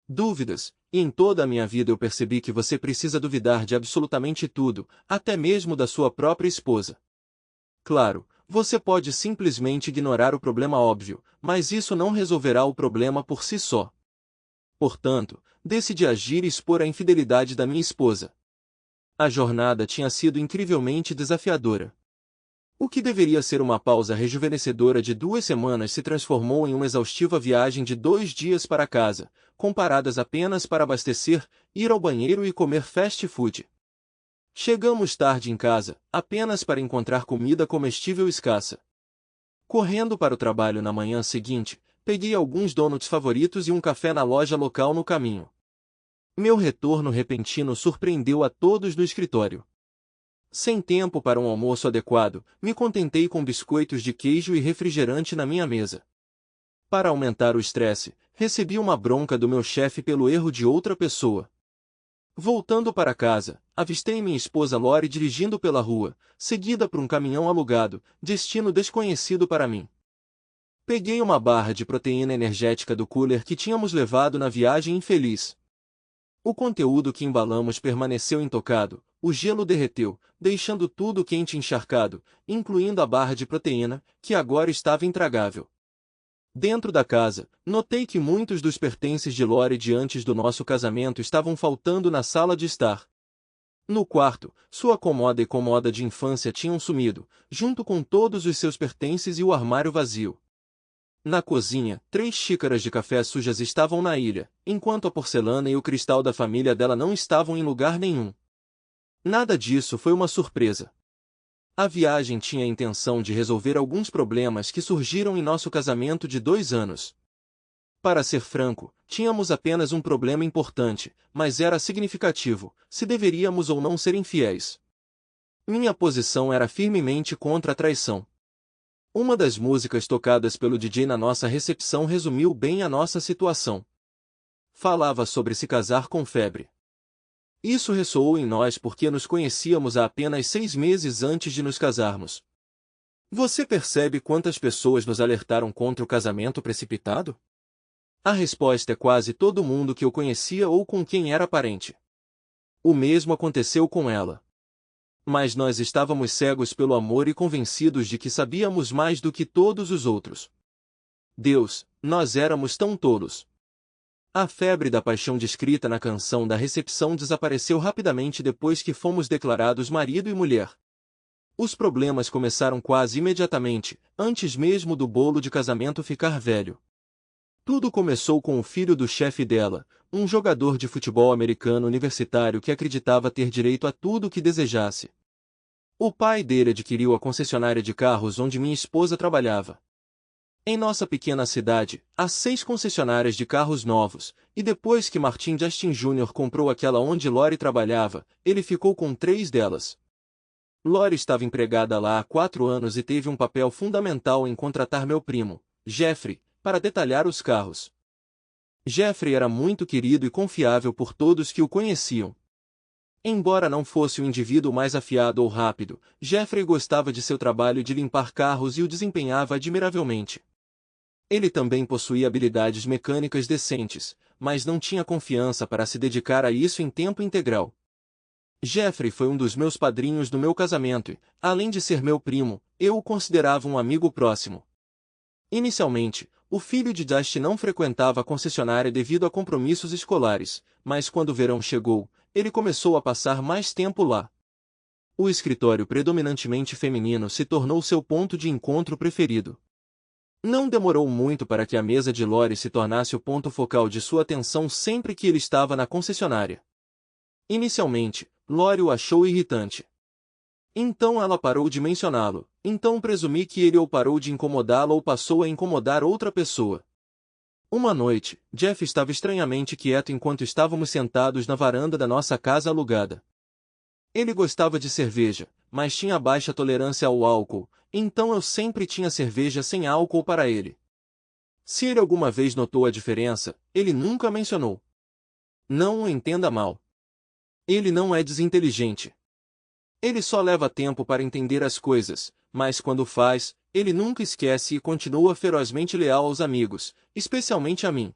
Dúvidas, e em toda a minha vida eu percebi que você precisa duvidar de absolutamente tudo, até mesmo da sua própria esposa. Claro, você pode simplesmente ignorar o problema óbvio, mas isso não resolverá o problema por si só. Portanto, decidi agir e expor a infidelidade da minha esposa. A jornada tinha sido incrivelmente desafiadora. O que deveria ser uma pausa rejuvenescedora de 2 semanas se transformou em uma exaustiva viagem de 2 dias para casa, comparadas apenas para abastecer, ir ao banheiro e comer fast food. Chegamos tarde em casa, apenas para encontrar comida comestível escassa. Correndo para o trabalho na manhã seguinte, peguei alguns donuts favoritos e um café na loja local no caminho. Meu retorno repentino surpreendeu a todos no escritório. Sem tempo para um almoço adequado, me contentei com biscoitos de queijo e refrigerante na minha mesa. Para aumentar o estresse, recebi uma bronca do meu chefe pelo erro de outra pessoa. Voltando para casa, avistei minha esposa Lori dirigindo pela rua, seguida por um caminhão alugado, destino desconhecido para mim. Peguei uma barra de proteína energética do cooler que tínhamos levado na viagem infeliz. O conteúdo que embalamos permaneceu intocado, o gelo derreteu, deixando tudo quente e encharcado, incluindo a barra de proteína, que agora estava intragável. Dentro da casa, notei que muitos dos pertences de Lori de antes do nosso casamento estavam faltando na sala de estar. No quarto, sua cômoda e cômoda de infância tinham sumido, junto com todos os seus pertences e o armário vazio. Na cozinha, 3 xícaras de café sujas estavam na ilha, enquanto a porcelana e o cristal da família dela não estavam em lugar nenhum. Nada disso foi uma surpresa. A viagem tinha a intenção de resolver alguns problemas que surgiram em nosso casamento de 2 anos. Para ser franco, tínhamos apenas um problema importante, mas era significativo: se deveríamos ou não ser infiéis. Minha posição era firmemente contra a traição. Uma das músicas tocadas pelo DJ na nossa recepção resumiu bem a nossa situação. Falava sobre se casar com febre. Isso ressoou em nós porque nos conhecíamos há apenas 6 meses antes de nos casarmos. Você percebe quantas pessoas nos alertaram contra o casamento precipitado? A resposta é quase todo mundo que eu conhecia ou com quem era parente. O mesmo aconteceu com ela. Mas nós estávamos cegos pelo amor e convencidos de que sabíamos mais do que todos os outros. Deus, nós éramos tão tolos. A febre da paixão descrita na canção da recepção desapareceu rapidamente depois que fomos declarados marido e mulher. Os problemas começaram quase imediatamente, antes mesmo do bolo de casamento ficar velho. Tudo começou com o filho do chefe dela, um jogador de futebol americano universitário que acreditava ter direito a tudo o que desejasse. O pai dele adquiriu a concessionária de carros onde minha esposa trabalhava. Em nossa pequena cidade, há 6 concessionárias de carros novos, e depois que Martin Justin Jr. comprou aquela onde Lori trabalhava, ele ficou com 3 delas. Lori estava empregada lá há 4 anos e teve um papel fundamental em contratar meu primo, Jeffrey, para detalhar os carros. Jeffrey era muito querido e confiável por todos que o conheciam. Embora não fosse o indivíduo mais afiado ou rápido, Jeffrey gostava de seu trabalho de limpar carros e o desempenhava admiravelmente. Ele também possuía habilidades mecânicas decentes, mas não tinha confiança para se dedicar a isso em tempo integral. Jeffrey foi um dos meus padrinhos no meu casamento e, além de ser meu primo, eu o considerava um amigo próximo. Inicialmente, o filho de Dusty não frequentava a concessionária devido a compromissos escolares, mas quando o verão chegou, ele começou a passar mais tempo lá. O escritório predominantemente feminino se tornou seu ponto de encontro preferido. Não demorou muito para que a mesa de Lori se tornasse o ponto focal de sua atenção sempre que ele estava na concessionária. Inicialmente, Lori o achou irritante. Então ela parou de mencioná-lo, então presumi que ele ou parou de incomodá-la ou passou a incomodar outra pessoa. Uma noite, Jeff estava estranhamente quieto enquanto estávamos sentados na varanda da nossa casa alugada. Ele gostava de cerveja, mas tinha baixa tolerância ao álcool, então eu sempre tinha cerveja sem álcool para ele. Se ele alguma vez notou a diferença, ele nunca mencionou. Não o entenda mal. Ele não é desinteligente. Ele só leva tempo para entender as coisas, mas quando faz, ele nunca esquece e continua ferozmente leal aos amigos, especialmente a mim.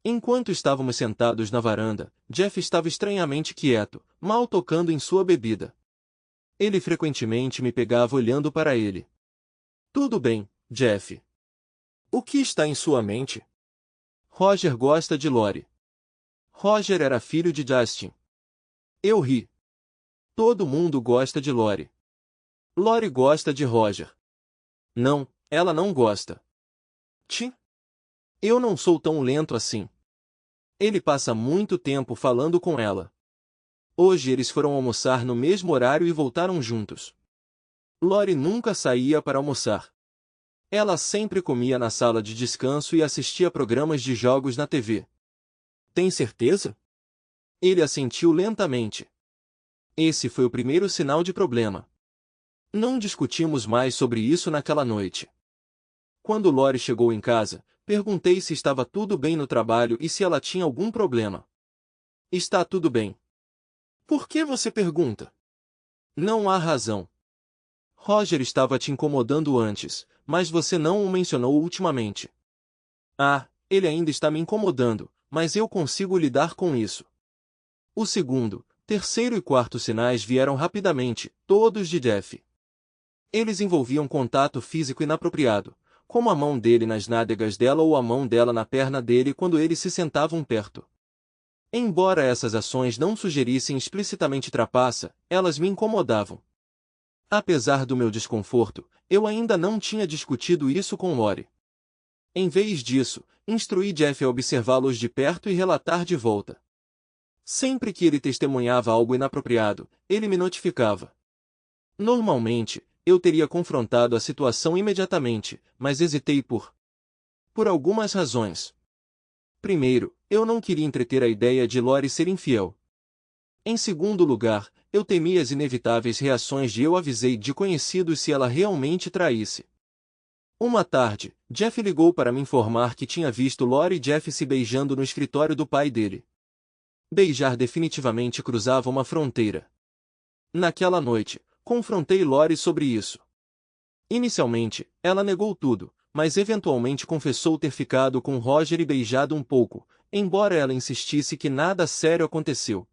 Enquanto estávamos sentados na varanda, Jeff estava estranhamente quieto, mal tocando em sua bebida. Ele frequentemente me pegava olhando para ele. Tudo bem, Jeff. O que está em sua mente? Roger gosta de Lori. Roger era filho de Justin. Eu ri. Todo mundo gosta de Lori. Lori gosta de Roger. Não, ela não gosta. Tchim. Eu não sou tão lento assim. Ele passa muito tempo falando com ela. Hoje eles foram almoçar no mesmo horário e voltaram juntos. Lori nunca saía para almoçar. Ela sempre comia na sala de descanso e assistia programas de jogos na TV. Tem certeza? Ele assentiu lentamente. Esse foi o primeiro sinal de problema. Não discutimos mais sobre isso naquela noite. Quando Lori chegou em casa, perguntei se estava tudo bem no trabalho e se ela tinha algum problema. Está tudo bem. Por que você pergunta? Não há razão. Roger estava te incomodando antes, mas você não o mencionou ultimamente. Ah, ele ainda está me incomodando, mas eu consigo lidar com isso. O segundo, terceiro e quarto sinais vieram rapidamente, todos de Jeff. Eles envolviam contato físico inapropriado, como a mão dele nas nádegas dela ou a mão dela na perna dele quando eles se sentavam perto. Embora essas ações não sugerissem explicitamente trapaça, elas me incomodavam. Apesar do meu desconforto, eu ainda não tinha discutido isso com Lori. Em vez disso, instruí Jeff a observá-los de perto e relatar de volta. Sempre que ele testemunhava algo inapropriado, ele me notificava. Normalmente, eu teria confrontado a situação imediatamente, mas hesitei por algumas razões. Primeiro, eu não queria entreter a ideia de Lori ser infiel. Em segundo lugar, eu temia as inevitáveis reações de eu avisei de conhecidos se ela realmente traísse. Uma tarde, Jeff ligou para me informar que tinha visto Lori e Jeff se beijando no escritório do pai dele. Beijar definitivamente cruzava uma fronteira. Naquela noite, confrontei Lori sobre isso. Inicialmente, ela negou tudo, mas eventualmente confessou ter ficado com Roger e beijado um pouco, embora ela insistisse que nada sério aconteceu.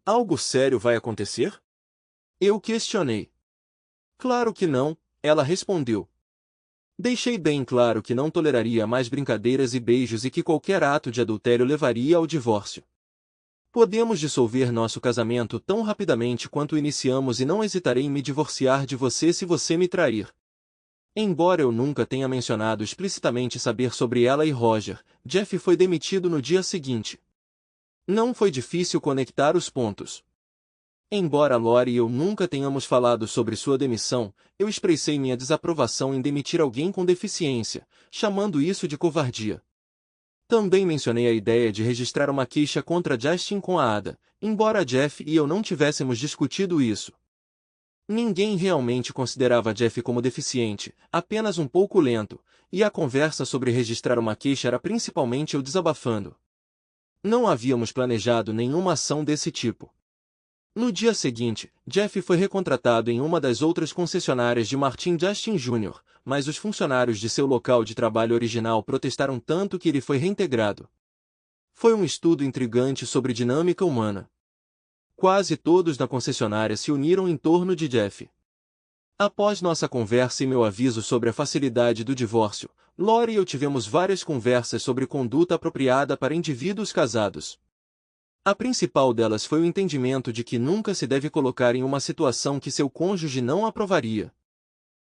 Algo sério vai acontecer? Eu questionei. Claro que não, ela respondeu. Deixei bem claro que não toleraria mais brincadeiras e beijos e que qualquer ato de adultério levaria ao divórcio. Podemos dissolver nosso casamento tão rapidamente quanto iniciamos e não hesitarei em me divorciar de você se você me trair. Embora eu nunca tenha mencionado explicitamente saber sobre ela e Roger, Jeff foi demitido no dia seguinte. Não foi difícil conectar os pontos. Embora Lori e eu nunca tenhamos falado sobre sua demissão, eu expressei minha desaprovação em demitir alguém com deficiência, chamando isso de covardia. Também mencionei a ideia de registrar uma queixa contra Justin com a Ada, embora Jeff e eu não tivéssemos discutido isso. Ninguém realmente considerava Jeff como deficiente, apenas um pouco lento, e a conversa sobre registrar uma queixa era principalmente eu desabafando. Não havíamos planejado nenhuma ação desse tipo. No dia seguinte, Jeff foi recontratado em uma das outras concessionárias de Martin Justin Jr., mas os funcionários de seu local de trabalho original protestaram tanto que ele foi reintegrado. Foi um estudo intrigante sobre dinâmica humana. Quase todos na concessionária se uniram em torno de Jeff. Após nossa conversa e meu aviso sobre a facilidade do divórcio, Lori e eu tivemos várias conversas sobre conduta apropriada para indivíduos casados. A principal delas foi o entendimento de que nunca se deve colocar em uma situação que seu cônjuge não aprovaria.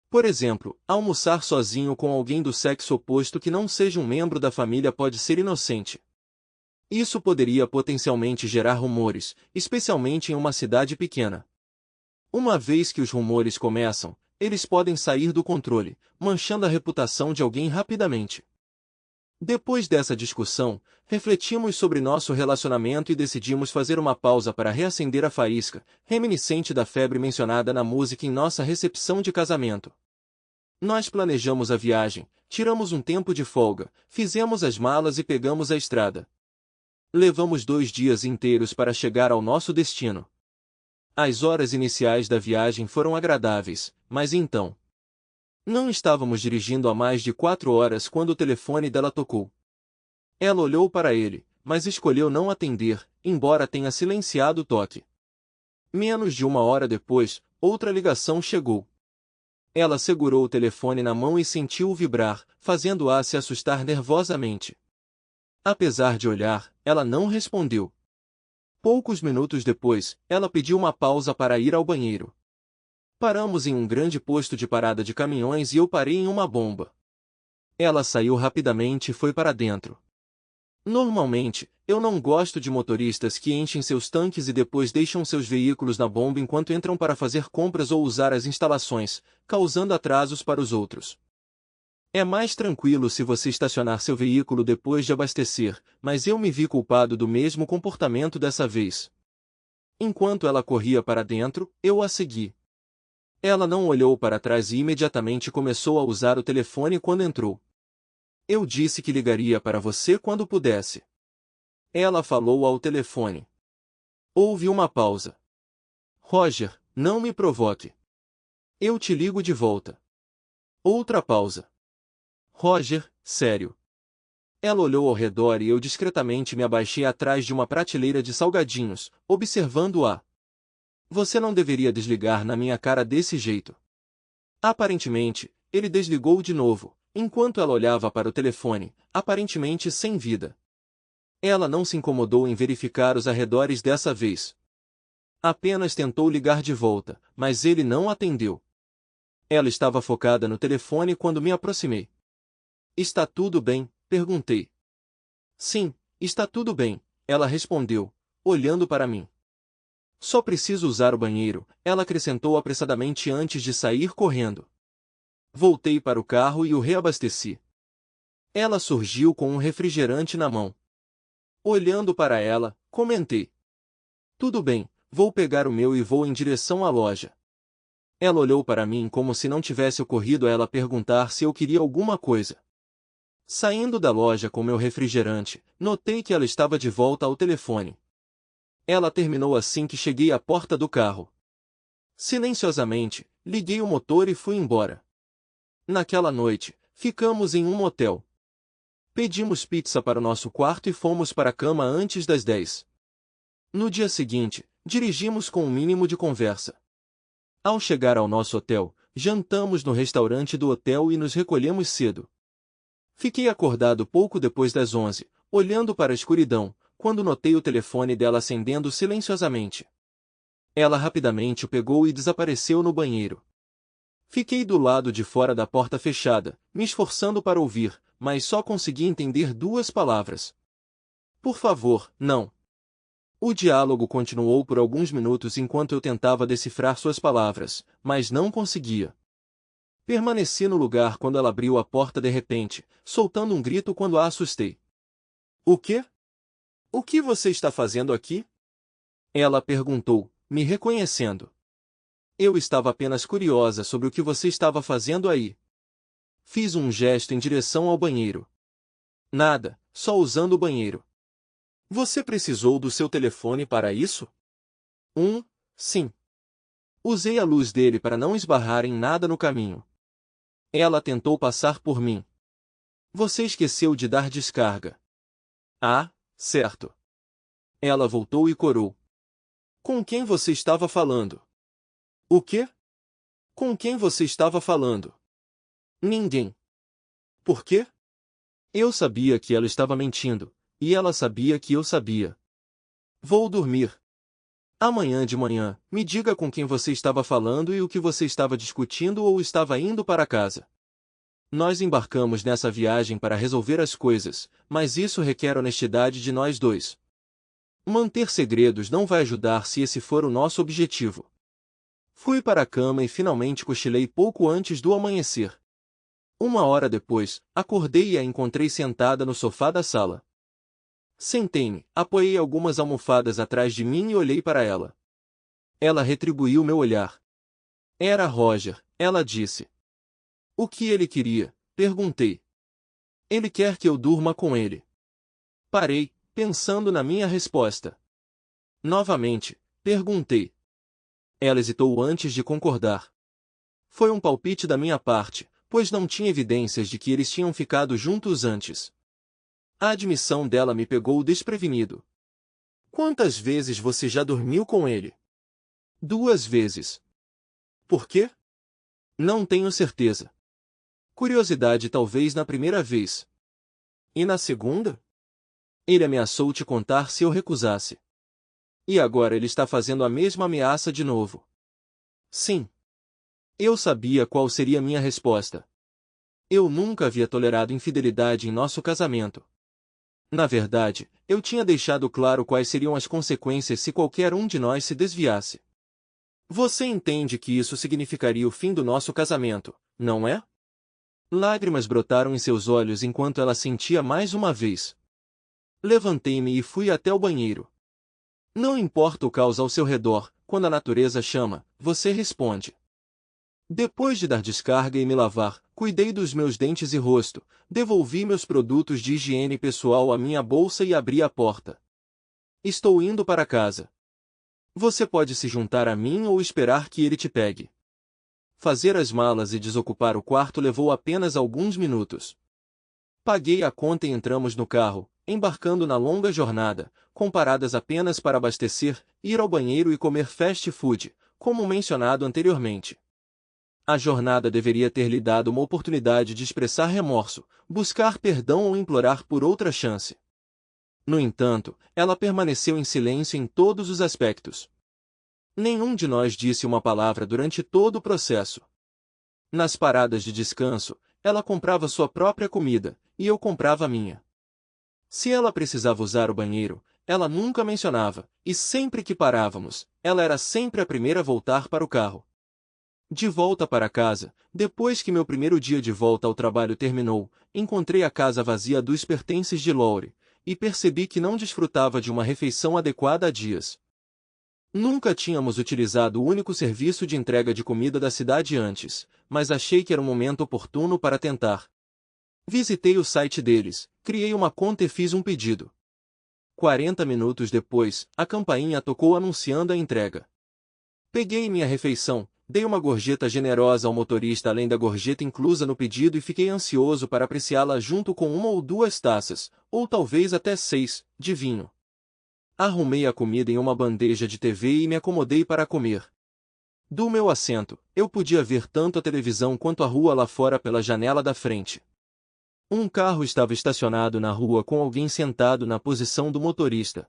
Por exemplo, almoçar sozinho com alguém do sexo oposto que não seja um membro da família pode ser inocente. Isso poderia potencialmente gerar rumores, especialmente em uma cidade pequena. Uma vez que os rumores começam, eles podem sair do controle, manchando a reputação de alguém rapidamente. Depois dessa discussão, refletimos sobre nosso relacionamento e decidimos fazer uma pausa para reacender a faísca, reminiscente da febre mencionada na música em nossa recepção de casamento. Nós planejamos a viagem, tiramos um tempo de folga, fizemos as malas e pegamos a estrada. Levamos 2 dias inteiros para chegar ao nosso destino. As horas iniciais da viagem foram agradáveis, mas então... Não estávamos dirigindo há mais de 4 horas quando o telefone dela tocou. Ela olhou para ele, mas escolheu não atender, embora tenha silenciado o toque. Menos de uma hora depois, outra ligação chegou. Ela segurou o telefone na mão e sentiu-o vibrar, fazendo-a se assustar nervosamente. Apesar de olhar, ela não respondeu. Poucos minutos depois, ela pediu uma pausa para ir ao banheiro. Paramos em um grande posto de parada de caminhões e eu parei em uma bomba. Ela saiu rapidamente e foi para dentro. Normalmente, eu não gosto de motoristas que enchem seus tanques e depois deixam seus veículos na bomba enquanto entram para fazer compras ou usar as instalações, causando atrasos para os outros. É mais tranquilo se você estacionar seu veículo depois de abastecer, mas eu me vi culpado do mesmo comportamento dessa vez. Enquanto ela corria para dentro, eu a segui. Ela não olhou para trás e imediatamente começou a usar o telefone quando entrou. Eu disse que ligaria para você quando pudesse. Ela falou ao telefone. Houve uma pausa. Roger, não me provoque. Eu te ligo de volta. Outra pausa. Roger, sério. Ela olhou ao redor e eu discretamente me abaixei atrás de uma prateleira de salgadinhos, observando-a. Você não deveria desligar na minha cara desse jeito. Aparentemente, ele desligou de novo, enquanto ela olhava para o telefone, aparentemente sem vida. Ela não se incomodou em verificar os arredores dessa vez. Apenas tentou ligar de volta, mas ele não atendeu. Ela estava focada no telefone quando me aproximei. Está tudo bem? Perguntei. Sim, está tudo bem, ela respondeu, olhando para mim. Só preciso usar o banheiro, ela acrescentou apressadamente antes de sair correndo. Voltei para o carro e o reabasteci. Ela surgiu com um refrigerante na mão. Olhando para ela, comentei. Tudo bem, vou pegar o meu e vou em direção à loja. Ela olhou para mim como se não tivesse ocorrido a ela perguntar se eu queria alguma coisa. Saindo da loja com meu refrigerante, notei que ela estava de volta ao telefone. Ela terminou assim que cheguei à porta do carro. Silenciosamente, liguei o motor e fui embora. Naquela noite, ficamos em um motel. Pedimos pizza para o nosso quarto e fomos para a cama antes das 10. No dia seguinte, dirigimos com um mínimo de conversa. Ao chegar ao nosso hotel, jantamos no restaurante do hotel e nos recolhemos cedo. Fiquei acordado pouco depois das 11, olhando para a escuridão, quando notei o telefone dela acendendo silenciosamente. Ela rapidamente o pegou e desapareceu no banheiro. Fiquei do lado de fora da porta fechada, me esforçando para ouvir, mas só consegui entender duas palavras. Por favor, não. O diálogo continuou por alguns minutos enquanto eu tentava decifrar suas palavras, mas não conseguia. Permaneci no lugar quando ela abriu a porta de repente, soltando um grito quando a assustei. O quê? O que você está fazendo aqui? Ela perguntou, me reconhecendo. Eu estava apenas curiosa sobre o que você estava fazendo aí. Fiz um gesto em direção ao banheiro. Nada, só usando o banheiro. Você precisou do seu telefone para isso? Sim. Usei a luz dele para não esbarrar em nada no caminho. Ela tentou passar por mim. Você esqueceu de dar descarga. Ah, certo. Ela voltou e corou. Com quem você estava falando? O quê? Com quem você estava falando? Ninguém. Por quê? Eu sabia que ela estava mentindo, e ela sabia que eu sabia. Vou dormir. Amanhã de manhã, me diga com quem você estava falando e o que você estava discutindo ou estava indo para casa. Nós embarcamos nessa viagem para resolver as coisas, mas isso requer honestidade de nós dois. Manter segredos não vai ajudar se esse for o nosso objetivo. Fui para a cama e finalmente cochilei pouco antes do amanhecer. Uma hora depois, acordei e a encontrei sentada no sofá da sala. Sentei-me, apoiei algumas almofadas atrás de mim e olhei para ela. Ela retribuiu meu olhar. Era Roger, ela disse. O que ele queria? Perguntei. Ele quer que eu durma com ele. Parei, pensando na minha resposta. Novamente, perguntei. Ela hesitou antes de concordar. Foi um palpite da minha parte, pois não tinha evidências de que eles tinham ficado juntos antes. A admissão dela me pegou desprevenido. Quantas vezes você já dormiu com ele? 2 vezes. Por quê? Não tenho certeza. Curiosidade talvez na primeira vez. E na segunda? Ele ameaçou te contar se eu recusasse. E agora ele está fazendo a mesma ameaça de novo. Sim. Eu sabia qual seria minha resposta. Eu nunca havia tolerado infidelidade em nosso casamento. Na verdade, eu tinha deixado claro quais seriam as consequências se qualquer um de nós se desviasse. Você entende que isso significaria o fim do nosso casamento, não é? Lágrimas brotaram em seus olhos enquanto ela sentia mais uma vez. Levantei-me e fui até o banheiro. Não importa o caos ao seu redor, quando a natureza chama, você responde. Depois de dar descarga e me lavar, cuidei dos meus dentes e rosto, devolvi meus produtos de higiene pessoal à minha bolsa e abri a porta. Estou indo para casa. Você pode se juntar a mim ou esperar que ele te pegue. Fazer as malas e desocupar o quarto levou apenas alguns minutos. Paguei a conta e entramos no carro, embarcando na longa jornada, com paradas apenas para abastecer, ir ao banheiro e comer fast food, como mencionado anteriormente. A jornada deveria ter lhe dado uma oportunidade de expressar remorso, buscar perdão ou implorar por outra chance. No entanto, ela permaneceu em silêncio em todos os aspectos. Nenhum de nós disse uma palavra durante todo o processo. Nas paradas de descanso, ela comprava sua própria comida, e eu comprava a minha. Se ela precisava usar o banheiro, ela nunca mencionava, e sempre que parávamos, ela era sempre a primeira a voltar para o carro. De volta para casa, depois que meu primeiro dia de volta ao trabalho terminou, encontrei a casa vazia dos pertences de Lowry, e percebi que não desfrutava de uma refeição adequada há dias. Nunca tínhamos utilizado o único serviço de entrega de comida da cidade antes, mas achei que era um momento oportuno para tentar. Visitei o site deles, criei uma conta e fiz um pedido. 40 minutos depois, a campainha tocou anunciando a entrega. Peguei minha refeição, dei uma gorjeta generosa ao motorista além da gorjeta inclusa no pedido e fiquei ansioso para apreciá-la junto com 1 ou 2 taças, ou talvez até 6, de vinho. Arrumei a comida em uma bandeja de TV e me acomodei para comer. Do meu assento, eu podia ver tanto a televisão quanto a rua lá fora pela janela da frente. Um carro estava estacionado na rua com alguém sentado na posição do motorista.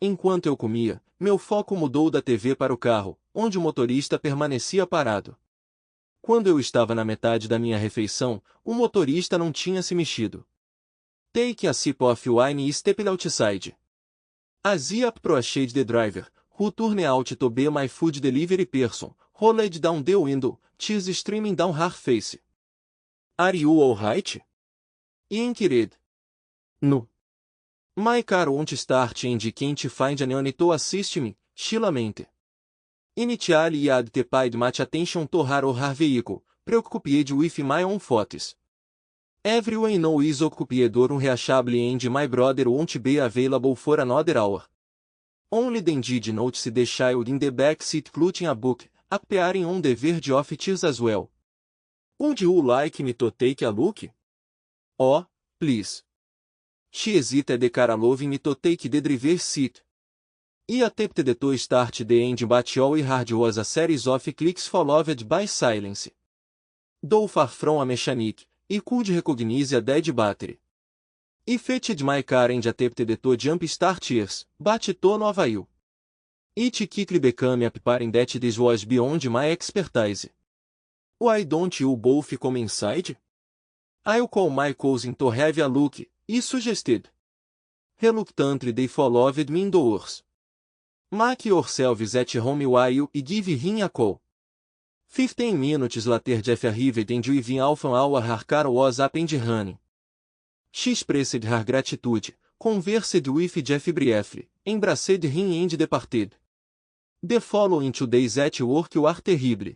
Enquanto eu comia, meu foco mudou da TV para o carro, onde o motorista permanecia parado. Quando eu estava na metade da minha refeição, o motorista não tinha se mexido. Take a sip of wine e step outside. As I approached the driver, who turned out to be my food delivery person, rolled down the window, tears streaming down her face. Are you alright? Inquired. No. My car won't start and can't find anyone to assist me, she lamented. Initially I had paid much attention to her or her vehicle, preoccupied with my own thoughts. Everyone now is occupied or unreachable and my brother won't be available for another hour. Only then did notice the child in the back seat clutching a book, appearing on the verge of tears as well. Would you like me to take a look? Oh, please. She hesitated the car allowing me to take the driver's seat. I attempted to start the engine but all I heard was a series of clicks followed by silence. Though far from a mechanic, I could recognize a dead battery. I fetched my car and attempted to jump start years, but to no avail. It quickly became apparent that this was beyond my expertise. Why don't you both come inside? I'll call my cousin to have a look, I suggested. Reluctantly they followed me indoors. Make yourselves at home while I give him a call. 15 minutes later Jeff arrived and within half an hour her car was up and running. She expressed her gratitude, conversed with Jeff briefly, embraced him and departed. The following 2 days at work were terrible.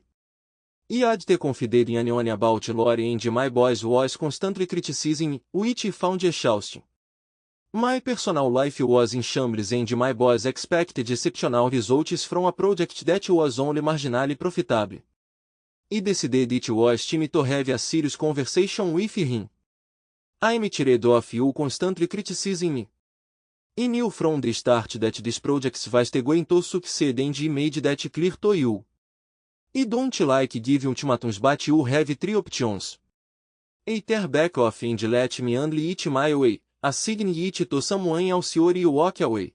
I had to confided in anyone about Lori and my boss was constantly criticizing me, which I found exhausting. My personal life was in shambles and my boss expected exceptional results from a project that was only marginally profitable. I decided it was time to have a serious conversation with him. I'm tired of you constantly criticizing me. I knew from the start that this project was going to succeed and I made that clear to you. I don't like giving ultimatums but you have three options. Either back off and let me handle it my way, assign it to someone else or you walk away.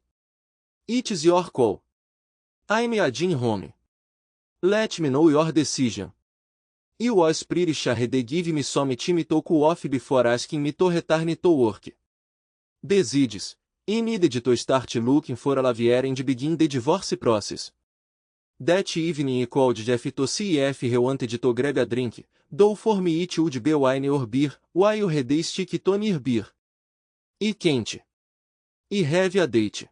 It's your call. I'm heading home. Let me know your decision. I was pretty sure they give me some time to cool off before asking me to return to work. Besides, I needed to start looking for a lawyer and begin the divorce process. That evening I called Jeff to see if he wanted to grab a drink, though for me it would be wine or beer, while he stick to near beer. I can't. I have a date.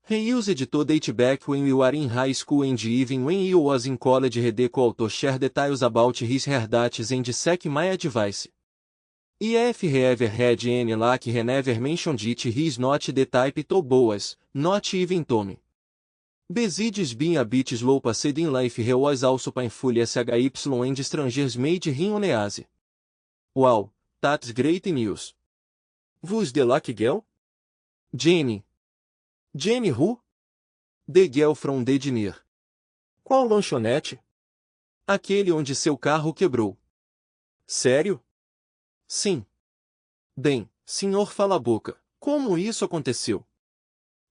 He used to date back when we were in high school and even when he was in college he called to share details about his hairdates and seek my advice. If he ever had any luck he never mentioned it he's not the type to boas, not even to me. Besides being a bit slow paced in life he was also painful SHY and strangers made him uneasy. Wow, that's great news. Who's the lucky girl? Jenny. Jenny who? The girl from the dinner. Qual lanchonete? Aquele onde seu carro quebrou. Sério? Sim. Bem, senhor fala-boca, como isso aconteceu?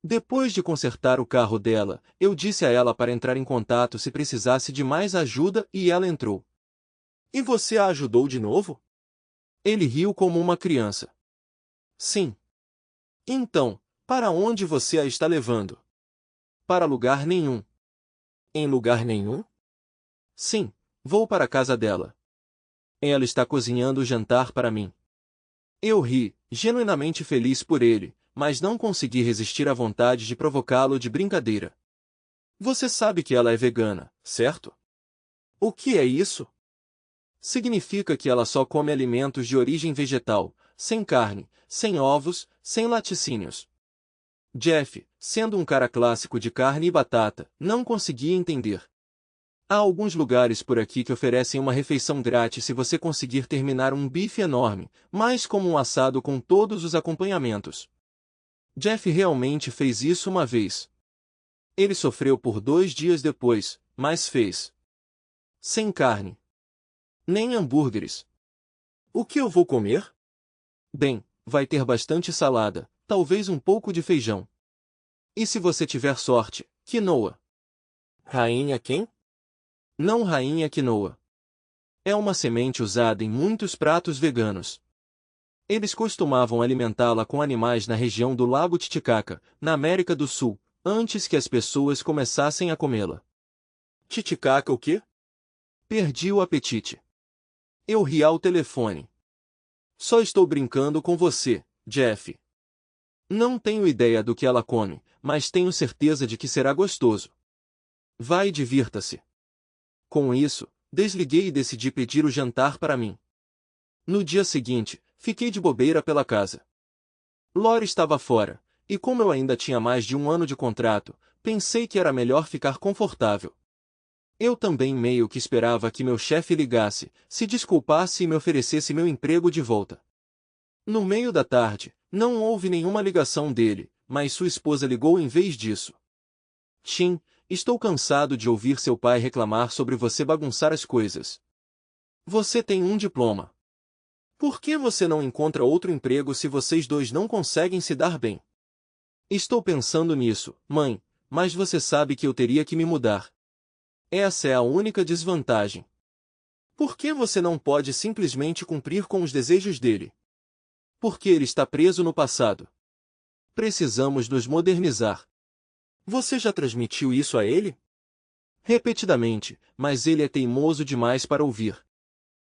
Depois de consertar o carro dela, eu disse a ela para entrar em contato se precisasse de mais ajuda e ela entrou. E você a ajudou de novo? Ele riu como uma criança. Sim. Então, para onde você a está levando? Para lugar nenhum. Em lugar nenhum? Sim, vou para a casa dela. Ela está cozinhando o jantar para mim. Eu ri, genuinamente feliz por ele, mas não consegui resistir à vontade de provocá-lo de brincadeira. Você sabe que ela é vegana, certo? O que é isso? Significa que ela só come alimentos de origem vegetal, sem carne, sem ovos, sem laticínios. Jeff, sendo um cara clássico de carne e batata, não conseguia entender. Há alguns lugares por aqui que oferecem uma refeição grátis se você conseguir terminar um bife enorme, mais como um assado com todos os acompanhamentos. Jeff realmente fez isso uma vez. Ele sofreu por 2 dias depois, mas fez. Sem carne. Nem hambúrgueres. O que eu vou comer? Bem, vai ter bastante salada, talvez um pouco de feijão. E se você tiver sorte, quinoa. Rainha quem? Não rainha quinoa. É uma semente usada em muitos pratos veganos. Eles costumavam alimentá-la com animais na região do Lago Titicaca, na América do Sul, antes que as pessoas começassem a comê-la. Titicaca o quê? Perdi o apetite. Eu ri ao telefone. Só estou brincando com você, Jeff. Não tenho ideia do que ela come, mas tenho certeza de que será gostoso. Vai e divirta-se. Com isso, desliguei e decidi pedir o jantar para mim. No dia seguinte, fiquei de bobeira pela casa. Lori estava fora, e como eu ainda tinha mais de 1 ano de contrato, pensei que era melhor ficar confortável. Eu também meio que esperava que meu chefe ligasse, se desculpasse e me oferecesse meu emprego de volta. No meio da tarde, não houve nenhuma ligação dele, mas sua esposa ligou em vez disso. Tim, estou cansado de ouvir seu pai reclamar sobre você bagunçar as coisas. Você tem um diploma. Por que você não encontra outro emprego se vocês dois não conseguem se dar bem? Estou pensando nisso, mãe, mas você sabe que eu teria que me mudar. Essa é a única desvantagem. Por que você não pode simplesmente cumprir com os desejos dele? Porque ele está preso no passado. Precisamos nos modernizar. Você já transmitiu isso a ele? Repetidamente, mas ele é teimoso demais para ouvir.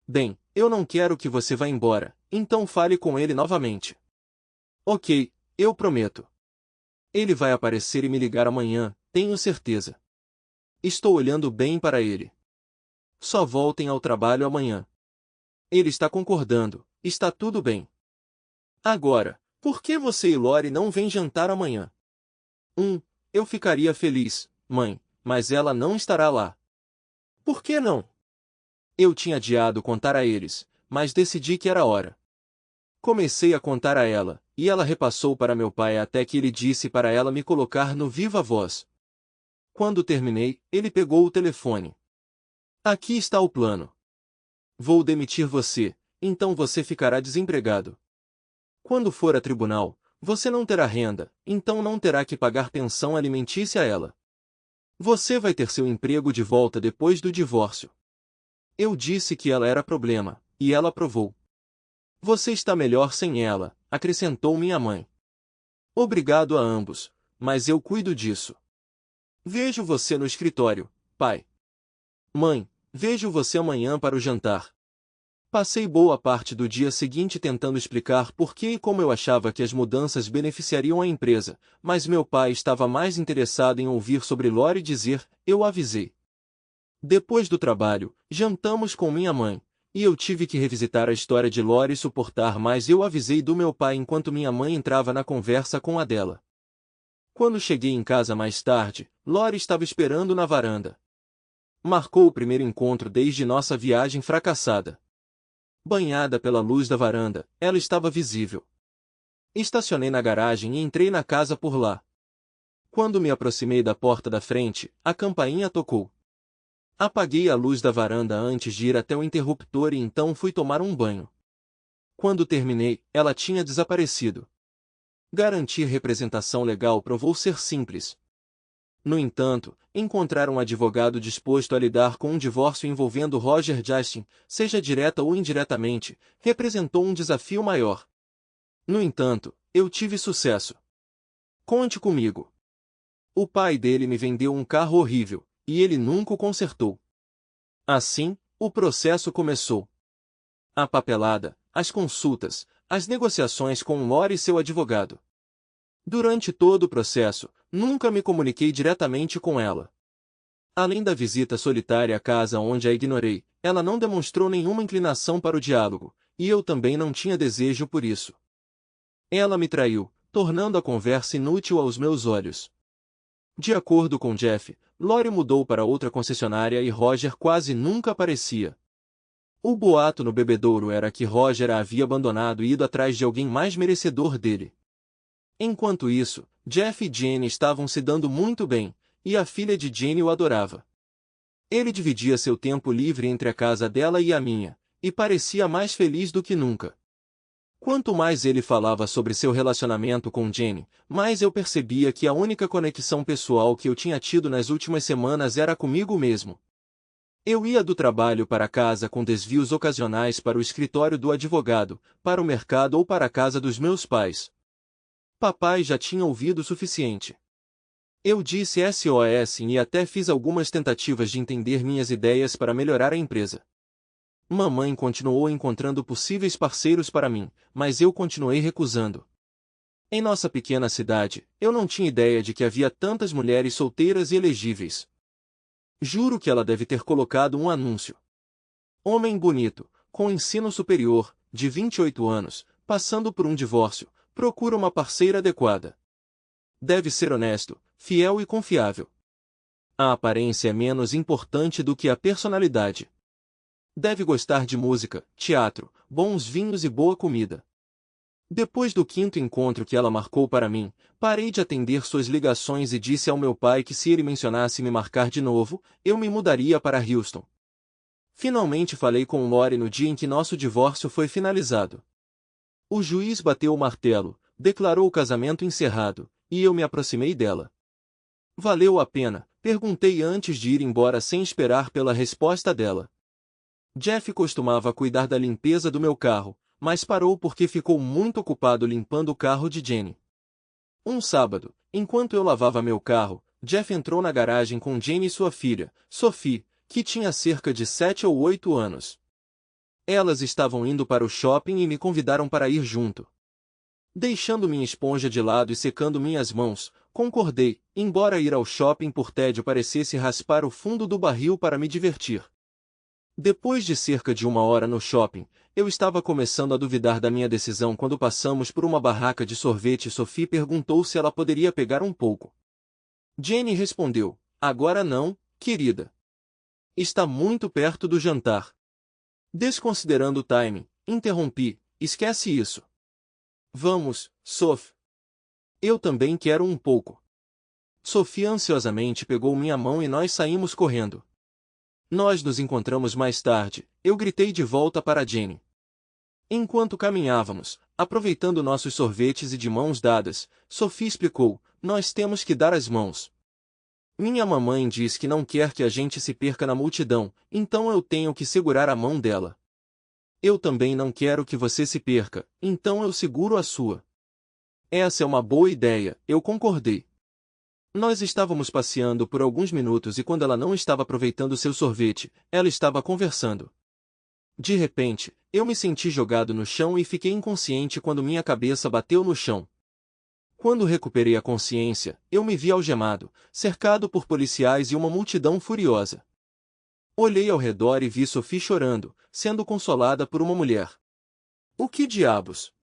Bem, eu não quero que você vá embora, então fale com ele novamente. Ok, eu prometo. Ele vai aparecer e me ligar amanhã, tenho certeza. Estou olhando bem para ele. Só voltem ao trabalho amanhã. Ele está concordando, está tudo bem. Agora, por que você e Lori não vêm jantar amanhã? Eu ficaria feliz, mãe, mas ela não estará lá. Por que não? Eu tinha adiado contar a eles, mas decidi que era hora. Comecei a contar a ela, e ela repassou para meu pai até que ele disse para ela me colocar no viva voz. Quando terminei, ele pegou o telefone. Aqui está o plano. Vou demitir você, então você ficará desempregado. Quando for a tribunal, você não terá renda, então não terá que pagar pensão alimentícia a ela. Você vai ter seu emprego de volta depois do divórcio. Eu disse que ela era problema, e ela aprovou. Você está melhor sem ela, acrescentou minha mãe. Obrigado a ambos, mas eu cuido disso. Vejo você no escritório, pai. Mãe, vejo você amanhã para o jantar. Passei boa parte do dia seguinte tentando explicar por que e como eu achava que as mudanças beneficiariam a empresa, mas meu pai estava mais interessado em ouvir sobre Lori dizer, eu avisei. Depois do trabalho, jantamos com minha mãe, e eu tive que revisitar a história de Lori e suportar mais eu avisei do meu pai enquanto minha mãe entrava na conversa com a dela. Quando cheguei em casa mais tarde, Lori estava esperando na varanda. Marcou o primeiro encontro desde nossa viagem fracassada. Banhada pela luz da varanda, ela estava visível. Estacionei na garagem e entrei na casa por lá. Quando me aproximei da porta da frente, a campainha tocou. Apaguei a luz da varanda antes de ir até o interruptor e então fui tomar um banho. Quando terminei, ela tinha desaparecido. Garantir representação legal provou ser simples. No entanto, encontrar um advogado disposto a lidar com um divórcio envolvendo Roger Justin, seja direta ou indiretamente, representou um desafio maior. No entanto, eu tive sucesso. Conte comigo. O pai dele me vendeu um carro horrível, e ele nunca o consertou. Assim, o processo começou. A papelada, as consultas, as negociações com Lori e seu advogado. Durante todo o processo, nunca me comuniquei diretamente com ela. Além da visita solitária à casa onde a ignorei, ela não demonstrou nenhuma inclinação para o diálogo, e eu também não tinha desejo por isso. Ela me traiu, tornando a conversa inútil aos meus olhos. De acordo com Jeff, Lori mudou para outra concessionária e Roger quase nunca aparecia. O boato no bebedouro era que Roger a havia abandonado e ido atrás de alguém mais merecedor dele. Enquanto isso, Jeff e Jenny estavam se dando muito bem, e a filha de Jenny o adorava. Ele dividia seu tempo livre entre a casa dela e a minha, e parecia mais feliz do que nunca. Quanto mais ele falava sobre seu relacionamento com Jenny, mais eu percebia que a única conexão pessoal que eu tinha tido nas últimas semanas era comigo mesmo. Eu ia do trabalho para casa com desvios ocasionais para o escritório do advogado, para o mercado ou para a casa dos meus pais. Papai já tinha ouvido o suficiente. Eu disse SOS e até fiz algumas tentativas de entender minhas ideias para melhorar a empresa. Mamãe continuou encontrando possíveis parceiros para mim, mas eu continuei recusando. Em nossa pequena cidade, eu não tinha ideia de que havia tantas mulheres solteiras e elegíveis. Juro que ela deve ter colocado um anúncio. Homem bonito, com ensino superior, de 28 anos, passando por um divórcio, procura uma parceira adequada. Deve ser honesto, fiel e confiável. A aparência é menos importante do que a personalidade. Deve gostar de música, teatro, bons vinhos e boa comida. Depois do quinto encontro que ela marcou para mim, parei de atender suas ligações e disse ao meu pai que se ele mencionasse me marcar de novo, eu me mudaria para Houston. Finalmente falei com Lori no dia em que nosso divórcio foi finalizado. O juiz bateu o martelo, declarou o casamento encerrado, e eu me aproximei dela. Valeu a pena? Perguntei antes de ir embora sem esperar pela resposta dela. Jeff costumava cuidar da limpeza do meu carro, mas parou porque ficou muito ocupado limpando o carro de Jenny. Um sábado, enquanto eu lavava meu carro, Jeff entrou na garagem com Jenny e sua filha, Sophie, que tinha cerca de 7 ou 8 anos. Elas estavam indo para o shopping e me convidaram para ir junto. Deixando minha esponja de lado e secando minhas mãos, concordei, embora ir ao shopping por tédio parecesse raspar o fundo do barril para me divertir. Depois de cerca de 1 hora no shopping, eu estava começando a duvidar da minha decisão quando passamos por uma barraca de sorvete e Sophie perguntou se ela poderia pegar um pouco. Jenny respondeu, agora não, querida. Está muito perto do jantar. Desconsiderando o timing, interrompi, esquece isso. Vamos, Sophie. Eu também quero um pouco. Sophie ansiosamente pegou minha mão e nós saímos correndo. Nós nos encontramos mais tarde, eu gritei de volta para Jenny. Enquanto caminhávamos, aproveitando nossos sorvetes e de mãos dadas, Sophie explicou, nós temos que dar as mãos. Minha mamãe diz que não quer que a gente se perca na multidão, então eu tenho que segurar a mão dela. Eu também não quero que você se perca, então eu seguro a sua. Essa é uma boa ideia, eu concordei. Nós estávamos passeando por alguns minutos e quando ela não estava aproveitando seu sorvete, ela estava conversando. De repente, eu me senti jogado no chão e fiquei inconsciente quando minha cabeça bateu no chão. Quando recuperei a consciência, eu me vi algemado, cercado por policiais e uma multidão furiosa. Olhei ao redor e vi Sophie chorando, sendo consolada por uma mulher. O que diabos?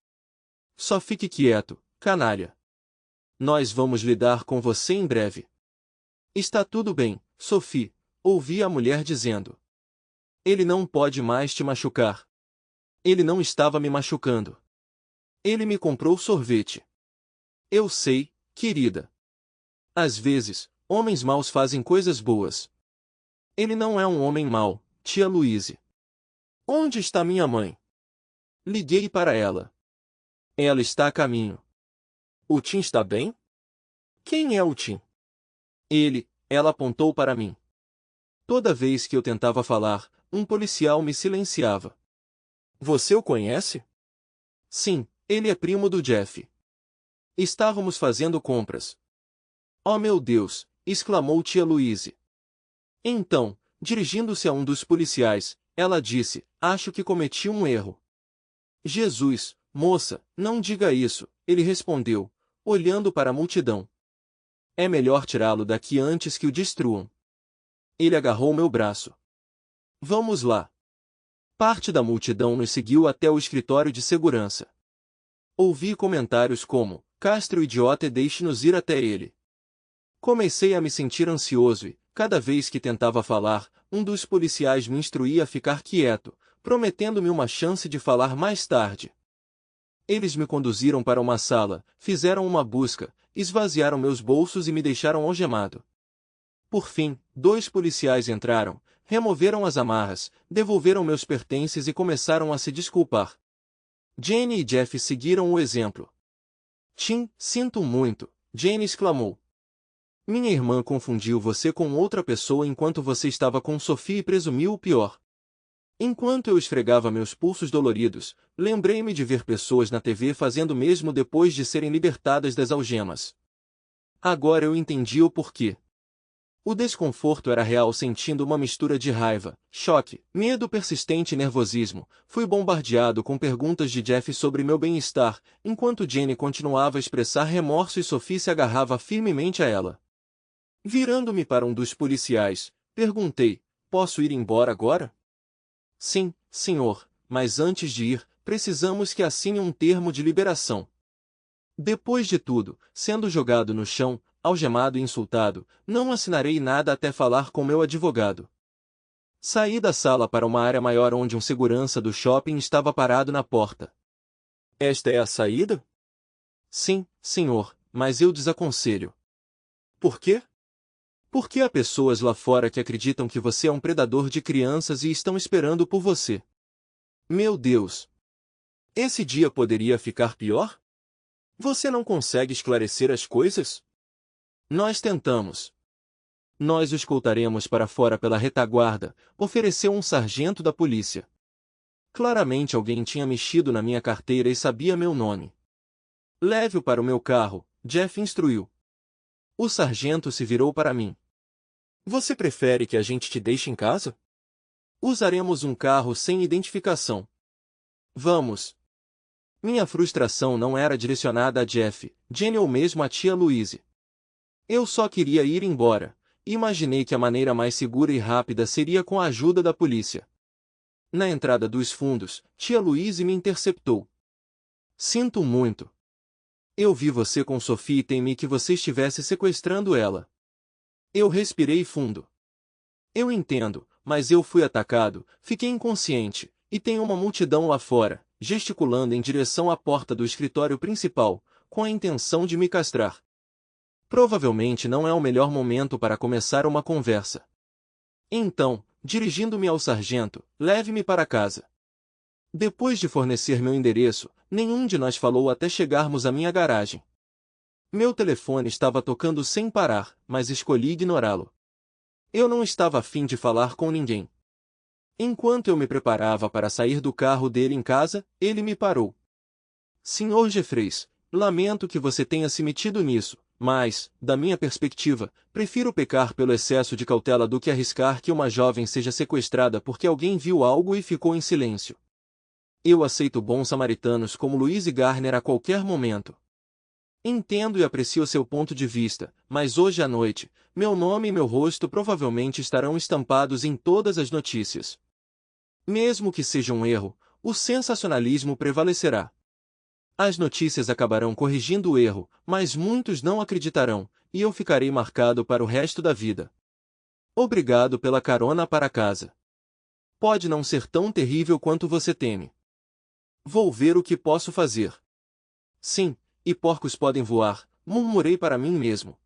Só fique quieto, canalha. Nós vamos lidar com você em breve. Está tudo bem, Sophie, ouvi a mulher dizendo. Ele não pode mais te machucar. Ele não estava me machucando. Ele me comprou sorvete. Eu sei, querida. Às vezes, homens maus fazem coisas boas. Ele não é um homem mau, tia Louise. Onde está minha mãe? Liguei para ela. Ela está a caminho. O Tim está bem? Quem é o Tim? Ela apontou para mim. Toda vez que eu tentava falar, um policial me silenciava. Você o conhece? Sim, ele é primo do Jeff. Estávamos fazendo compras. Oh meu Deus! Exclamou tia Louise. Então, dirigindo-se a um dos policiais, ela disse, acho que cometi um erro. Jesus, moça, não diga isso, ele respondeu, olhando para a multidão. É melhor tirá-lo daqui antes que o destruam. Ele agarrou meu braço. Vamos lá. Parte da multidão nos seguiu até o escritório de segurança. Ouvi comentários como, Castro idiota e deixe-nos ir até ele. Comecei a me sentir ansioso e, cada vez que tentava falar, um dos policiais me instruía a ficar quieto, prometendo-me uma chance de falar mais tarde. Eles me conduziram para uma sala, fizeram uma busca, esvaziaram meus bolsos e me deixaram algemado. Por fim, 2 policiais entraram, removeram as amarras, devolveram meus pertences e começaram a se desculpar. Jenny e Jeff seguiram o exemplo. Tim, sinto muito, Jenny exclamou. Minha irmã confundiu você com outra pessoa enquanto você estava com Sophie e presumiu o pior. Enquanto eu esfregava meus pulsos doloridos, lembrei-me de ver pessoas na TV fazendo o mesmo depois de serem libertadas das algemas. Agora eu entendi o porquê. O desconforto era real, sentindo uma mistura de raiva, choque, medo persistente e nervosismo. Fui bombardeado com perguntas de Jeff sobre meu bem-estar, enquanto Jenny continuava a expressar remorso e Sophie se agarrava firmemente a ela. Virando-me para um dos policiais, perguntei, posso ir embora agora? Sim, senhor, mas antes de ir, precisamos que assine um termo de liberação. Depois de tudo, sendo jogado no chão, algemado e insultado, não assinarei nada até falar com meu advogado. Saí da sala para uma área maior onde um segurança do shopping estava parado na porta. Esta é a saída? Sim, senhor, mas eu desaconselho. Por quê? Porque há pessoas lá fora que acreditam que você é um predador de crianças e estão esperando por você. Meu Deus! Esse dia poderia ficar pior? Você não consegue esclarecer as coisas? Nós tentamos. Nós o escoltaremos para fora pela retaguarda, ofereceu um sargento da polícia. Claramente alguém tinha mexido na minha carteira e sabia meu nome. Leve-o para o meu carro, Jeff instruiu. O sargento se virou para mim. Você prefere que a gente te deixe em casa? Usaremos um carro sem identificação. Vamos. Minha frustração não era direcionada a Jeff, Jenny ou mesmo a tia Louise. Eu só queria ir embora. Imaginei que a maneira mais segura e rápida seria com a ajuda da polícia. Na entrada dos fundos, tia Louise me interceptou. Sinto muito. Eu vi você com Sophie e temi que você estivesse sequestrando ela. Eu respirei fundo. Eu entendo, mas eu fui atacado, fiquei inconsciente, e tem uma multidão lá fora, gesticulando em direção à porta do escritório principal, com a intenção de me castrar. Provavelmente não é o melhor momento para começar uma conversa. Então, dirigindo-me ao sargento, leve-me para casa. Depois de fornecer meu endereço, nenhum de nós falou até chegarmos à minha garagem. Meu telefone estava tocando sem parar, mas escolhi ignorá-lo. Eu não estava a fim de falar com ninguém. Enquanto eu me preparava para sair do carro dele em casa, ele me parou. Senhor Jeffreys, lamento que você tenha se metido nisso, mas, da minha perspectiva, prefiro pecar pelo excesso de cautela do que arriscar que uma jovem seja sequestrada porque alguém viu algo e ficou em silêncio. Eu aceito bons samaritanos como Louise Garner a qualquer momento. Entendo e aprecio seu ponto de vista, mas hoje à noite, meu nome e meu rosto provavelmente estarão estampados em todas as notícias. Mesmo que seja um erro, o sensacionalismo prevalecerá. As notícias acabarão corrigindo o erro, mas muitos não acreditarão, e eu ficarei marcado para o resto da vida. Obrigado pela carona para casa. Pode não ser tão terrível quanto você teme. Vou ver o que posso fazer. Sim, e porcos podem voar, murmurei para mim mesmo.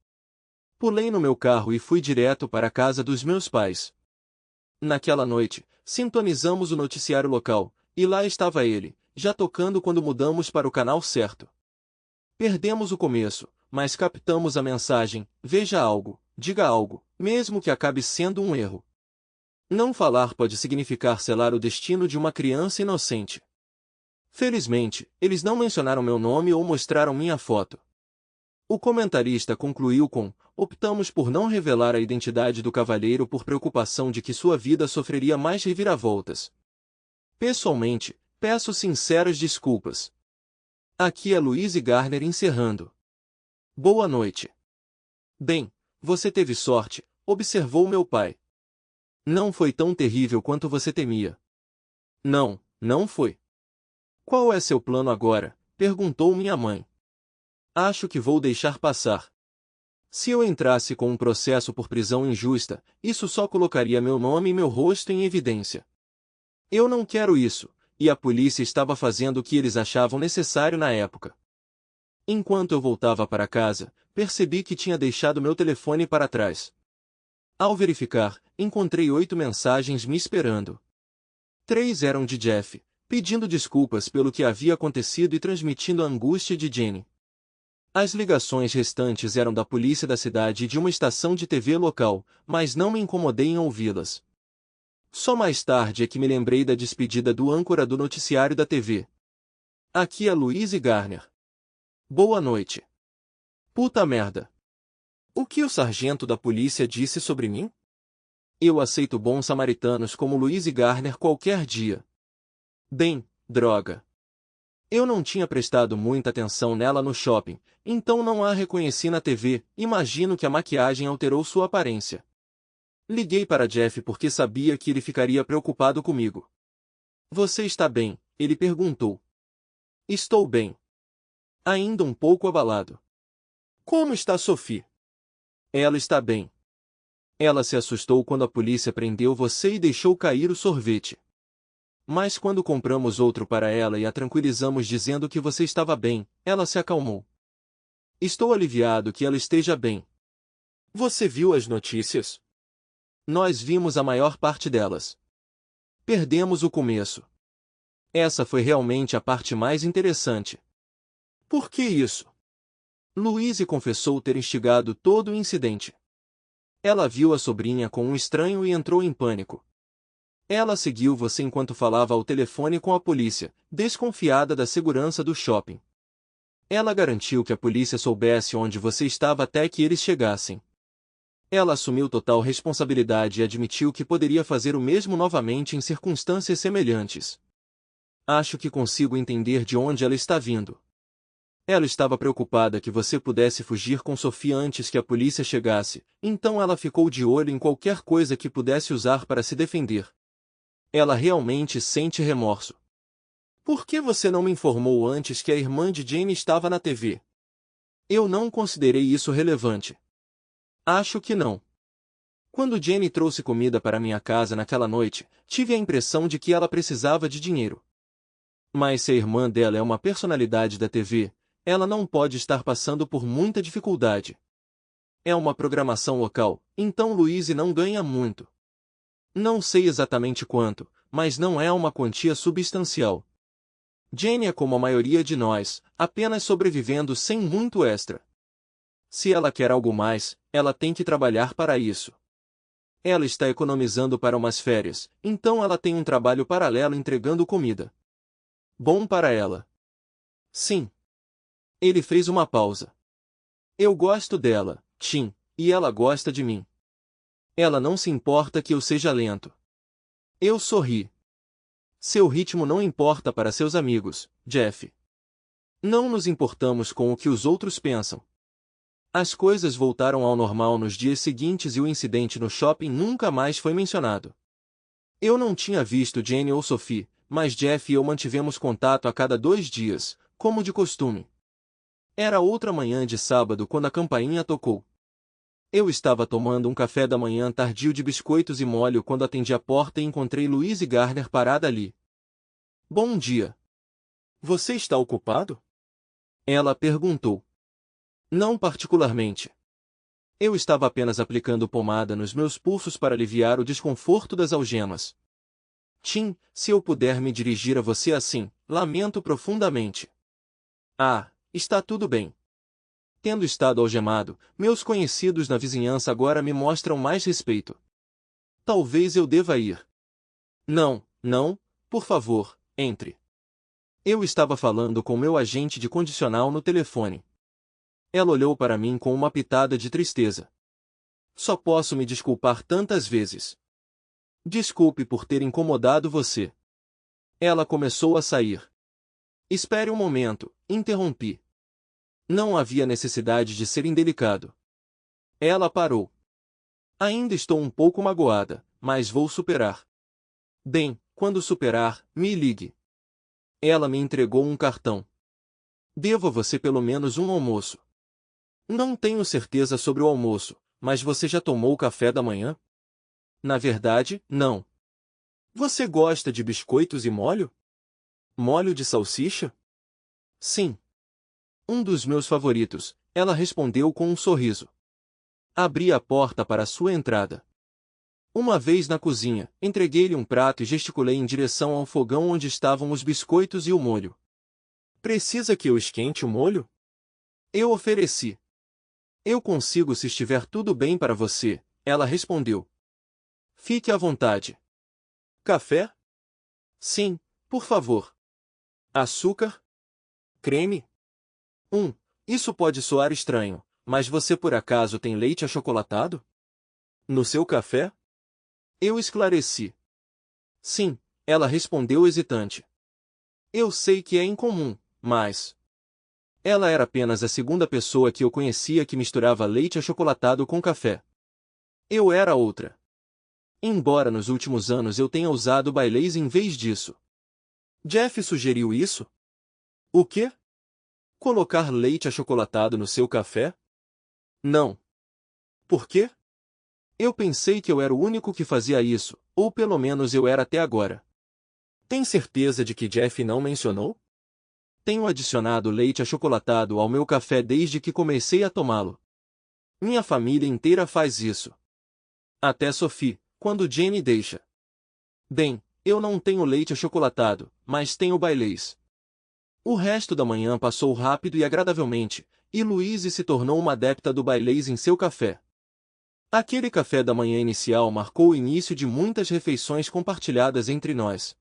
Pulei no meu carro e fui direto para a casa dos meus pais. Naquela noite, sintonizamos o noticiário local, e lá estava ele, já tocando quando mudamos para o canal certo. Perdemos o começo, mas captamos a mensagem: veja algo, diga algo, mesmo que acabe sendo um erro. Não falar pode significar selar o destino de uma criança inocente. Felizmente, eles não mencionaram meu nome ou mostraram minha foto. O comentarista concluiu com: optamos por não revelar a identidade do cavalheiro por preocupação de que sua vida sofreria mais reviravoltas. Pessoalmente, peço sinceras desculpas. Aqui é Louise Garner encerrando. Boa noite. Bem, você teve sorte, observou meu pai. Não foi tão terrível quanto você temia. Não, não foi. Qual é seu plano agora? Perguntou minha mãe. Acho que vou deixar passar. Se eu entrasse com um processo por prisão injusta, isso só colocaria meu nome e meu rosto em evidência. Eu não quero isso, e a polícia estava fazendo o que eles achavam necessário na época. Enquanto eu voltava para casa, percebi que tinha deixado meu telefone para trás. Ao verificar, encontrei 8 mensagens me esperando. 3 eram de Jeff, pedindo desculpas pelo que havia acontecido e transmitindo a angústia de Jenny. As ligações restantes eram da polícia da cidade e de uma estação de TV local, mas não me incomodei em ouvi-las. Só mais tarde é que me lembrei da despedida do âncora do noticiário da TV. Aqui é Louise Garner. Boa noite. Puta merda. O que o sargento da polícia disse sobre mim? Eu aceito bons samaritanos como Louise Garner qualquer dia. Bem, droga. Eu não tinha prestado muita atenção nela no shopping, então não a reconheci na TV, imagino que a maquiagem alterou sua aparência. Liguei para Jeff porque sabia que ele ficaria preocupado comigo. Você está bem? Ele perguntou. Estou bem. Ainda um pouco abalado. Como está Sophie? Ela está bem. Ela se assustou quando a polícia prendeu você e deixou cair o sorvete. Mas quando compramos outro para ela e a tranquilizamos dizendo que você estava bem, ela se acalmou. Estou aliviado que ela esteja bem. Você viu as notícias? Nós vimos a maior parte delas. Perdemos o começo. Essa foi realmente a parte mais interessante. Por que isso? Louise confessou ter instigado todo o incidente. Ela viu a sobrinha com um estranho e entrou em pânico. Ela seguiu você enquanto falava ao telefone com a polícia, desconfiada da segurança do shopping. Ela garantiu que a polícia soubesse onde você estava até que eles chegassem. Ela assumiu total responsabilidade e admitiu que poderia fazer o mesmo novamente em circunstâncias semelhantes. Acho que consigo entender de onde ela está vindo. Ela estava preocupada que você pudesse fugir com Sophie antes que a polícia chegasse, então ela ficou de olho em qualquer coisa que pudesse usar para se defender. Ela realmente sente remorso. Por que você não me informou antes que a irmã de Jane estava na TV? Eu não considerei isso relevante. Acho que não. Quando Jane trouxe comida para minha casa naquela noite, tive a impressão de que ela precisava de dinheiro. Mas se a irmã dela é uma personalidade da TV, ela não pode estar passando por muita dificuldade. É uma programação local, então Louise não ganha muito. Não sei exatamente quanto, mas não é uma quantia substancial. Jenny é como a maioria de nós, apenas sobrevivendo sem muito extra. Se ela quer algo mais, ela tem que trabalhar para isso. Ela está economizando para umas férias, então ela tem um trabalho paralelo entregando comida. Bom para ela. Sim. Ele fez uma pausa. Eu gosto dela, Tim, e ela gosta de mim. Ela não se importa que eu seja lento. Eu sorri. Seu ritmo não importa para seus amigos, Jeff. Não nos importamos com o que os outros pensam. As coisas voltaram ao normal nos dias seguintes e o incidente no shopping nunca mais foi mencionado. Eu não tinha visto Jenny ou Sophie, mas Jeff e eu mantivemos contato a cada 2 dias, como de costume. Era outra manhã de sábado quando a campainha tocou. Eu estava tomando um café da manhã tardio de biscoitos e molho quando atendi a porta e encontrei Louise Garner parada ali. Bom dia. Você está ocupado? Ela perguntou. Não particularmente. Eu estava apenas aplicando pomada nos meus pulsos para aliviar o desconforto das algemas. Tim, se eu puder me dirigir a você assim, lamento profundamente. Ah, está tudo bem. Tendo estado algemado, meus conhecidos na vizinhança agora me mostram mais respeito. Talvez eu deva ir. Não, não, por favor, entre. Eu estava falando com meu agente de condicional no telefone. Ela olhou para mim com uma pitada de tristeza. Só posso me desculpar tantas vezes. Desculpe por ter incomodado você. Ela começou a sair. Espere um momento, interrompi. Não havia necessidade de ser indelicado. Ela parou. Ainda estou um pouco magoada, mas vou superar. Bem, quando superar, me ligue. Ela me entregou um cartão. Devo a você pelo menos um almoço. Não tenho certeza sobre o almoço, mas você já tomou o café da manhã? Na verdade, não. Você gosta de biscoitos e molho? Molho de salsicha? Sim. Um dos meus favoritos, ela respondeu com um sorriso. Abri a porta para a sua entrada. Uma vez na cozinha, entreguei-lhe um prato e gesticulei em direção ao fogão onde estavam os biscoitos e o molho. Precisa que eu esquente o molho? Eu ofereci. Eu consigo se estiver tudo bem para você, ela respondeu. Fique à vontade. Café? Sim, por favor. Açúcar? Creme? Isso pode soar estranho, mas você por acaso tem leite achocolatado? No seu café? Eu esclareci. Sim, ela respondeu hesitante. Eu sei que é incomum, mas... Ela era apenas a segunda pessoa que eu conhecia que misturava leite achocolatado com café. Eu era outra. Embora nos últimos anos eu tenha usado Baileys em vez disso. Jeff sugeriu isso? O quê? Colocar leite achocolatado no seu café? Não. Por quê? Eu pensei que eu era o único que fazia isso, ou pelo menos eu era até agora. Tem certeza de que Jeff não mencionou? Tenho adicionado leite achocolatado ao meu café desde que comecei a tomá-lo. Minha família inteira faz isso. Até Sophie, quando Jenny deixa. Bem, eu não tenho leite achocolatado, mas tenho Baileys. O resto da manhã passou rápido e agradavelmente, e Louise se tornou uma adepta do Baileys em seu café. Aquele café da manhã inicial marcou o início de muitas refeições compartilhadas entre nós.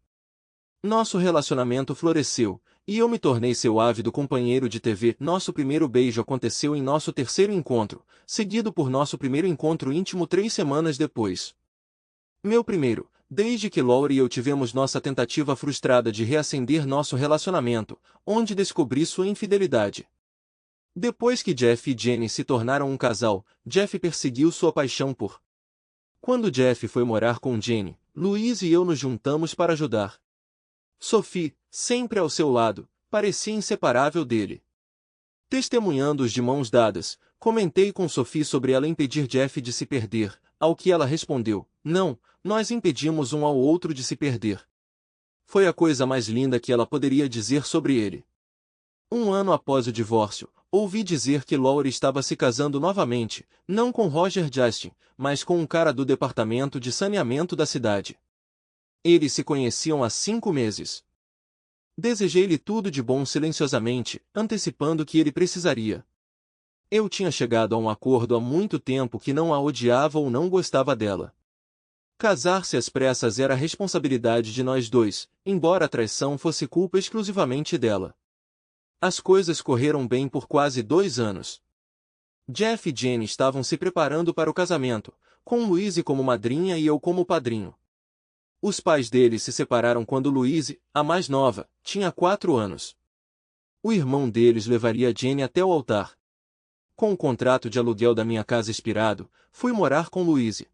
Nosso relacionamento floresceu, e eu me tornei seu ávido companheiro de TV. Nosso primeiro beijo aconteceu em nosso terceiro encontro, seguido por nosso primeiro encontro íntimo 3 semanas depois. Meu primeiro, desde que Laurie e eu tivemos nossa tentativa frustrada de reacender nosso relacionamento, onde descobri sua infidelidade. Depois que Jeff e Jenny se tornaram um casal, Jeff perseguiu sua paixão por... Quando Jeff foi morar com Jenny, Louise e eu nos juntamos para ajudar. Sophie, sempre ao seu lado, parecia inseparável dele. Testemunhando-os de mãos dadas, comentei com Sophie sobre ela impedir Jeff de se perder, ao que ela respondeu, não, nós impedimos um ao outro de se perder. Foi a coisa mais linda que ela poderia dizer sobre ele. Um ano após o divórcio, ouvi dizer que Laurie estava se casando novamente, não com Roger Justin, mas com um cara do departamento de saneamento da cidade. Eles se conheciam há 5 meses. Desejei-lhe tudo de bom silenciosamente, antecipando que ele precisaria. Eu tinha chegado a um acordo há muito tempo que não a odiava ou não gostava dela. Casar-se às pressas era responsabilidade de nós dois, embora a traição fosse culpa exclusivamente dela. As coisas correram bem por quase 2 anos. Jeff e Jenny estavam se preparando para o casamento, com Louise como madrinha e eu como padrinho. Os pais deles se separaram quando Louise, a mais nova, tinha 4 anos. O irmão deles levaria Jenny até o altar. Com o contrato de aluguel da minha casa expirado, fui morar com Louise.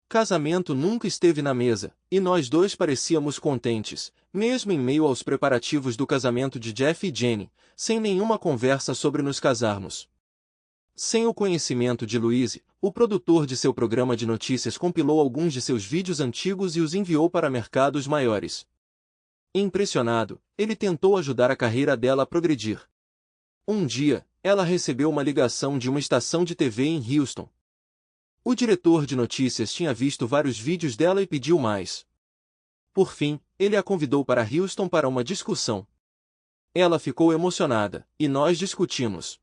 Casamento nunca esteve na mesa, e nós dois parecíamos contentes, mesmo em meio aos preparativos do casamento de Jeff e Jenny, sem nenhuma conversa sobre nos casarmos. Sem o conhecimento de Louise, o produtor de seu programa de notícias compilou alguns de seus vídeos antigos e os enviou para mercados maiores. Impressionado, ele tentou ajudar a carreira dela a progredir. Um dia, ela recebeu uma ligação de uma estação de TV em Houston. O diretor de notícias tinha visto vários vídeos dela e pediu mais. Por fim, ele a convidou para Houston para uma discussão. Ela ficou emocionada, e nós discutimos.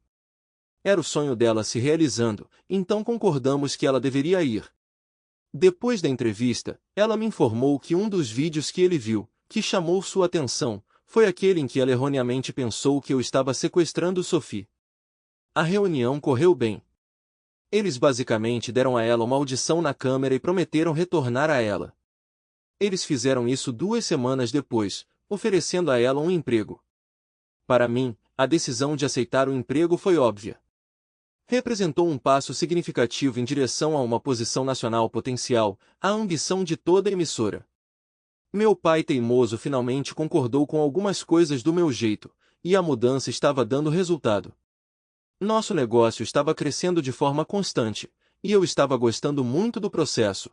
Era o sonho dela se realizando, então concordamos que ela deveria ir. Depois da entrevista, ela me informou que um dos vídeos que ele viu, que chamou sua atenção, foi aquele em que ela erroneamente pensou que eu estava sequestrando Sophie. A reunião correu bem. Eles basicamente deram a ela uma audição na câmera e prometeram retornar a ela. Eles fizeram isso 2 semanas depois, oferecendo a ela um emprego. Para mim, a decisão de aceitar o emprego foi óbvia. Representou um passo significativo em direção a uma posição nacional potencial, a ambição de toda a emissora. Meu pai teimoso finalmente concordou com algumas coisas do meu jeito, e a mudança estava dando resultado. Nosso negócio estava crescendo de forma constante, e eu estava gostando muito do processo.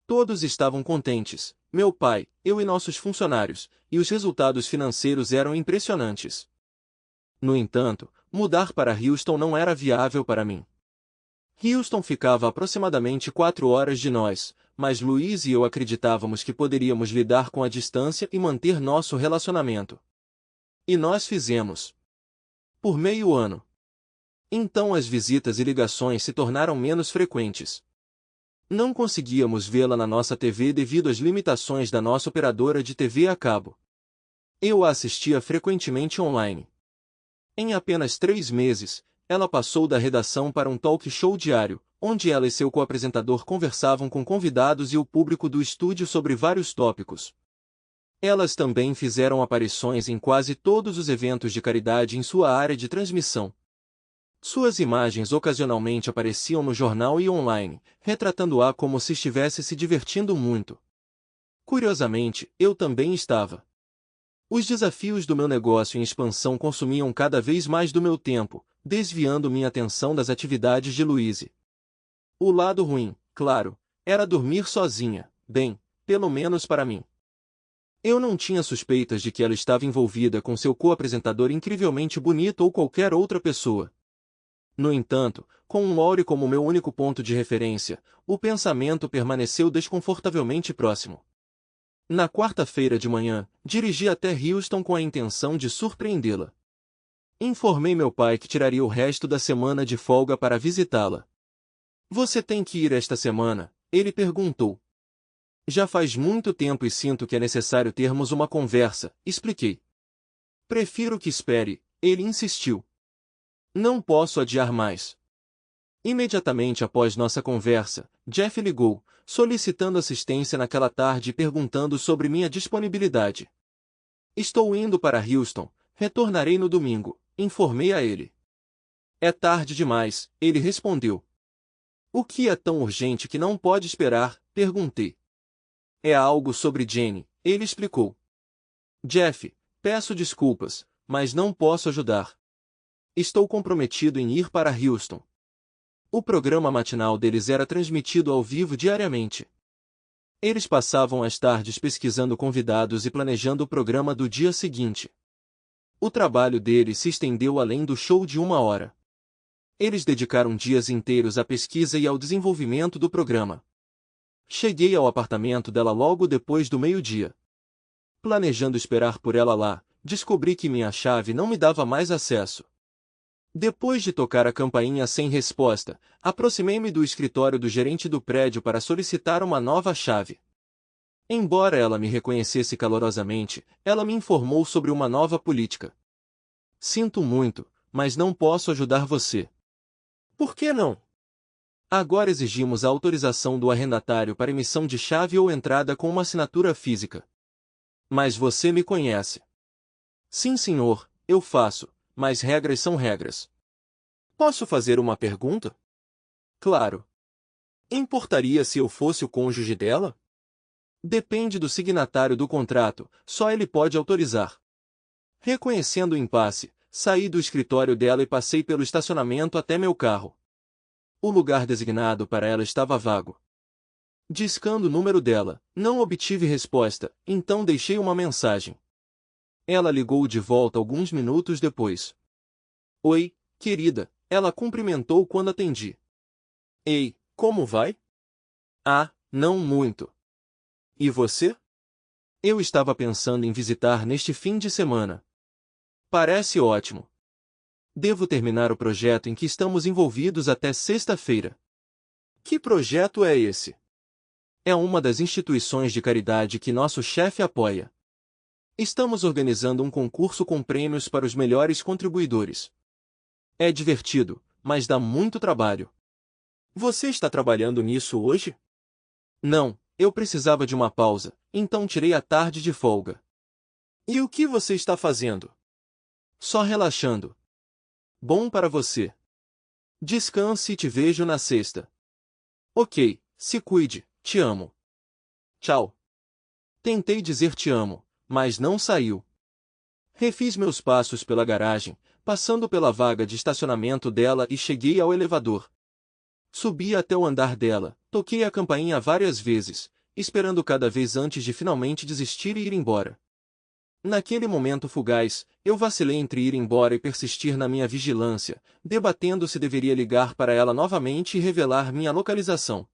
Todos estavam contentes, meu pai, eu e nossos funcionários, e os resultados financeiros eram impressionantes. No entanto, mudar para Houston não era viável para mim. Houston ficava a aproximadamente 4 horas de nós, mas Louise e eu acreditávamos que poderíamos lidar com a distância e manter nosso relacionamento. E nós fizemos. Por meio ano. Então as visitas e ligações se tornaram menos frequentes. Não conseguíamos vê-la na nossa TV devido às limitações da nossa operadora de TV a cabo. Eu a assistia frequentemente online. Em apenas 3 meses, ela passou da redação para um talk show diário, onde ela e seu co-apresentador conversavam com convidados e o público do estúdio sobre vários tópicos. Elas também fizeram aparições em quase todos os eventos de caridade em sua área de transmissão. Suas imagens ocasionalmente apareciam no jornal e online, retratando-a como se estivesse se divertindo muito. Curiosamente, eu também estava. Os desafios do meu negócio em expansão consumiam cada vez mais do meu tempo, desviando minha atenção das atividades de Louise. O lado ruim, claro, era dormir sozinha, bem, pelo menos para mim. Eu não tinha suspeitas de que ela estava envolvida com seu co-apresentador incrivelmente bonito ou qualquer outra pessoa. No entanto, com um Laurie como meu único ponto de referência, o pensamento permaneceu desconfortavelmente próximo. Na quarta-feira de manhã, dirigi até Houston com a intenção de surpreendê-la. Informei meu pai que tiraria o resto da semana de folga para visitá-la. Você tem que ir esta semana? Ele perguntou. Já faz muito tempo e sinto que é necessário termos uma conversa, expliquei. Prefiro que espere, ele insistiu. Não posso adiar mais. Imediatamente após nossa conversa, Jeff ligou, solicitando assistência naquela tarde e perguntando sobre minha disponibilidade. Estou indo para Houston, retornarei no domingo, informei a ele. É tarde demais, ele respondeu. O que é tão urgente que não pode esperar? Perguntei. É algo sobre Jenny, ele explicou. Jeff, peço desculpas, mas não posso ajudar. Estou comprometido em ir para Houston. O programa matinal deles era transmitido ao vivo diariamente. Eles passavam as tardes pesquisando convidados e planejando o programa do dia seguinte. O trabalho deles se estendeu além do show de 1 hora. Eles dedicaram dias inteiros à pesquisa e ao desenvolvimento do programa. Cheguei ao apartamento dela logo depois do meio-dia. Planejando esperar por ela lá, descobri que minha chave não me dava mais acesso. Depois de tocar a campainha sem resposta, aproximei-me do escritório do gerente do prédio para solicitar uma nova chave. Embora ela me reconhecesse calorosamente, ela me informou sobre uma nova política. Sinto muito, mas não posso ajudar você. Por que não? Agora exigimos a autorização do arrendatário para emissão de chave ou entrada com uma assinatura física. Mas você me conhece. Sim, senhor, eu faço, mas regras são regras. Posso fazer uma pergunta? Claro. Importaria se eu fosse o cônjuge dela? Depende do signatário do contrato, só ele pode autorizar. Reconhecendo o impasse, saí do escritório dela e passei pelo estacionamento até meu carro. O lugar designado para ela estava vago. Discando o número dela, não obtive resposta, então deixei uma mensagem. Ela ligou de volta alguns minutos depois. Oi, querida, ela cumprimentou quando atendi. Ei, como vai? Ah, não muito. E você? Eu estava pensando em visitar neste fim de semana. Parece ótimo. Devo terminar o projeto em que estamos envolvidos até sexta-feira. Que projeto é esse? É uma das instituições de caridade que nosso chefe apoia. Estamos organizando um concurso com prêmios para os melhores contribuidores. É divertido, mas dá muito trabalho. Você está trabalhando nisso hoje? Não, eu precisava de uma pausa, então tirei a tarde de folga. E o que você está fazendo? Só relaxando. Bom para você. Descanse e te vejo na sexta. Ok, se cuide, te amo. Tchau. Tentei dizer te amo, mas não saiu. Refiz meus passos pela garagem, passando pela vaga de estacionamento dela e cheguei ao elevador. Subi até o andar dela, toquei a campainha várias vezes, esperando cada vez antes de finalmente desistir e ir embora. Naquele momento fugaz, eu vacilei entre ir embora e persistir na minha vigilância, debatendo se deveria ligar para ela novamente e revelar minha localização.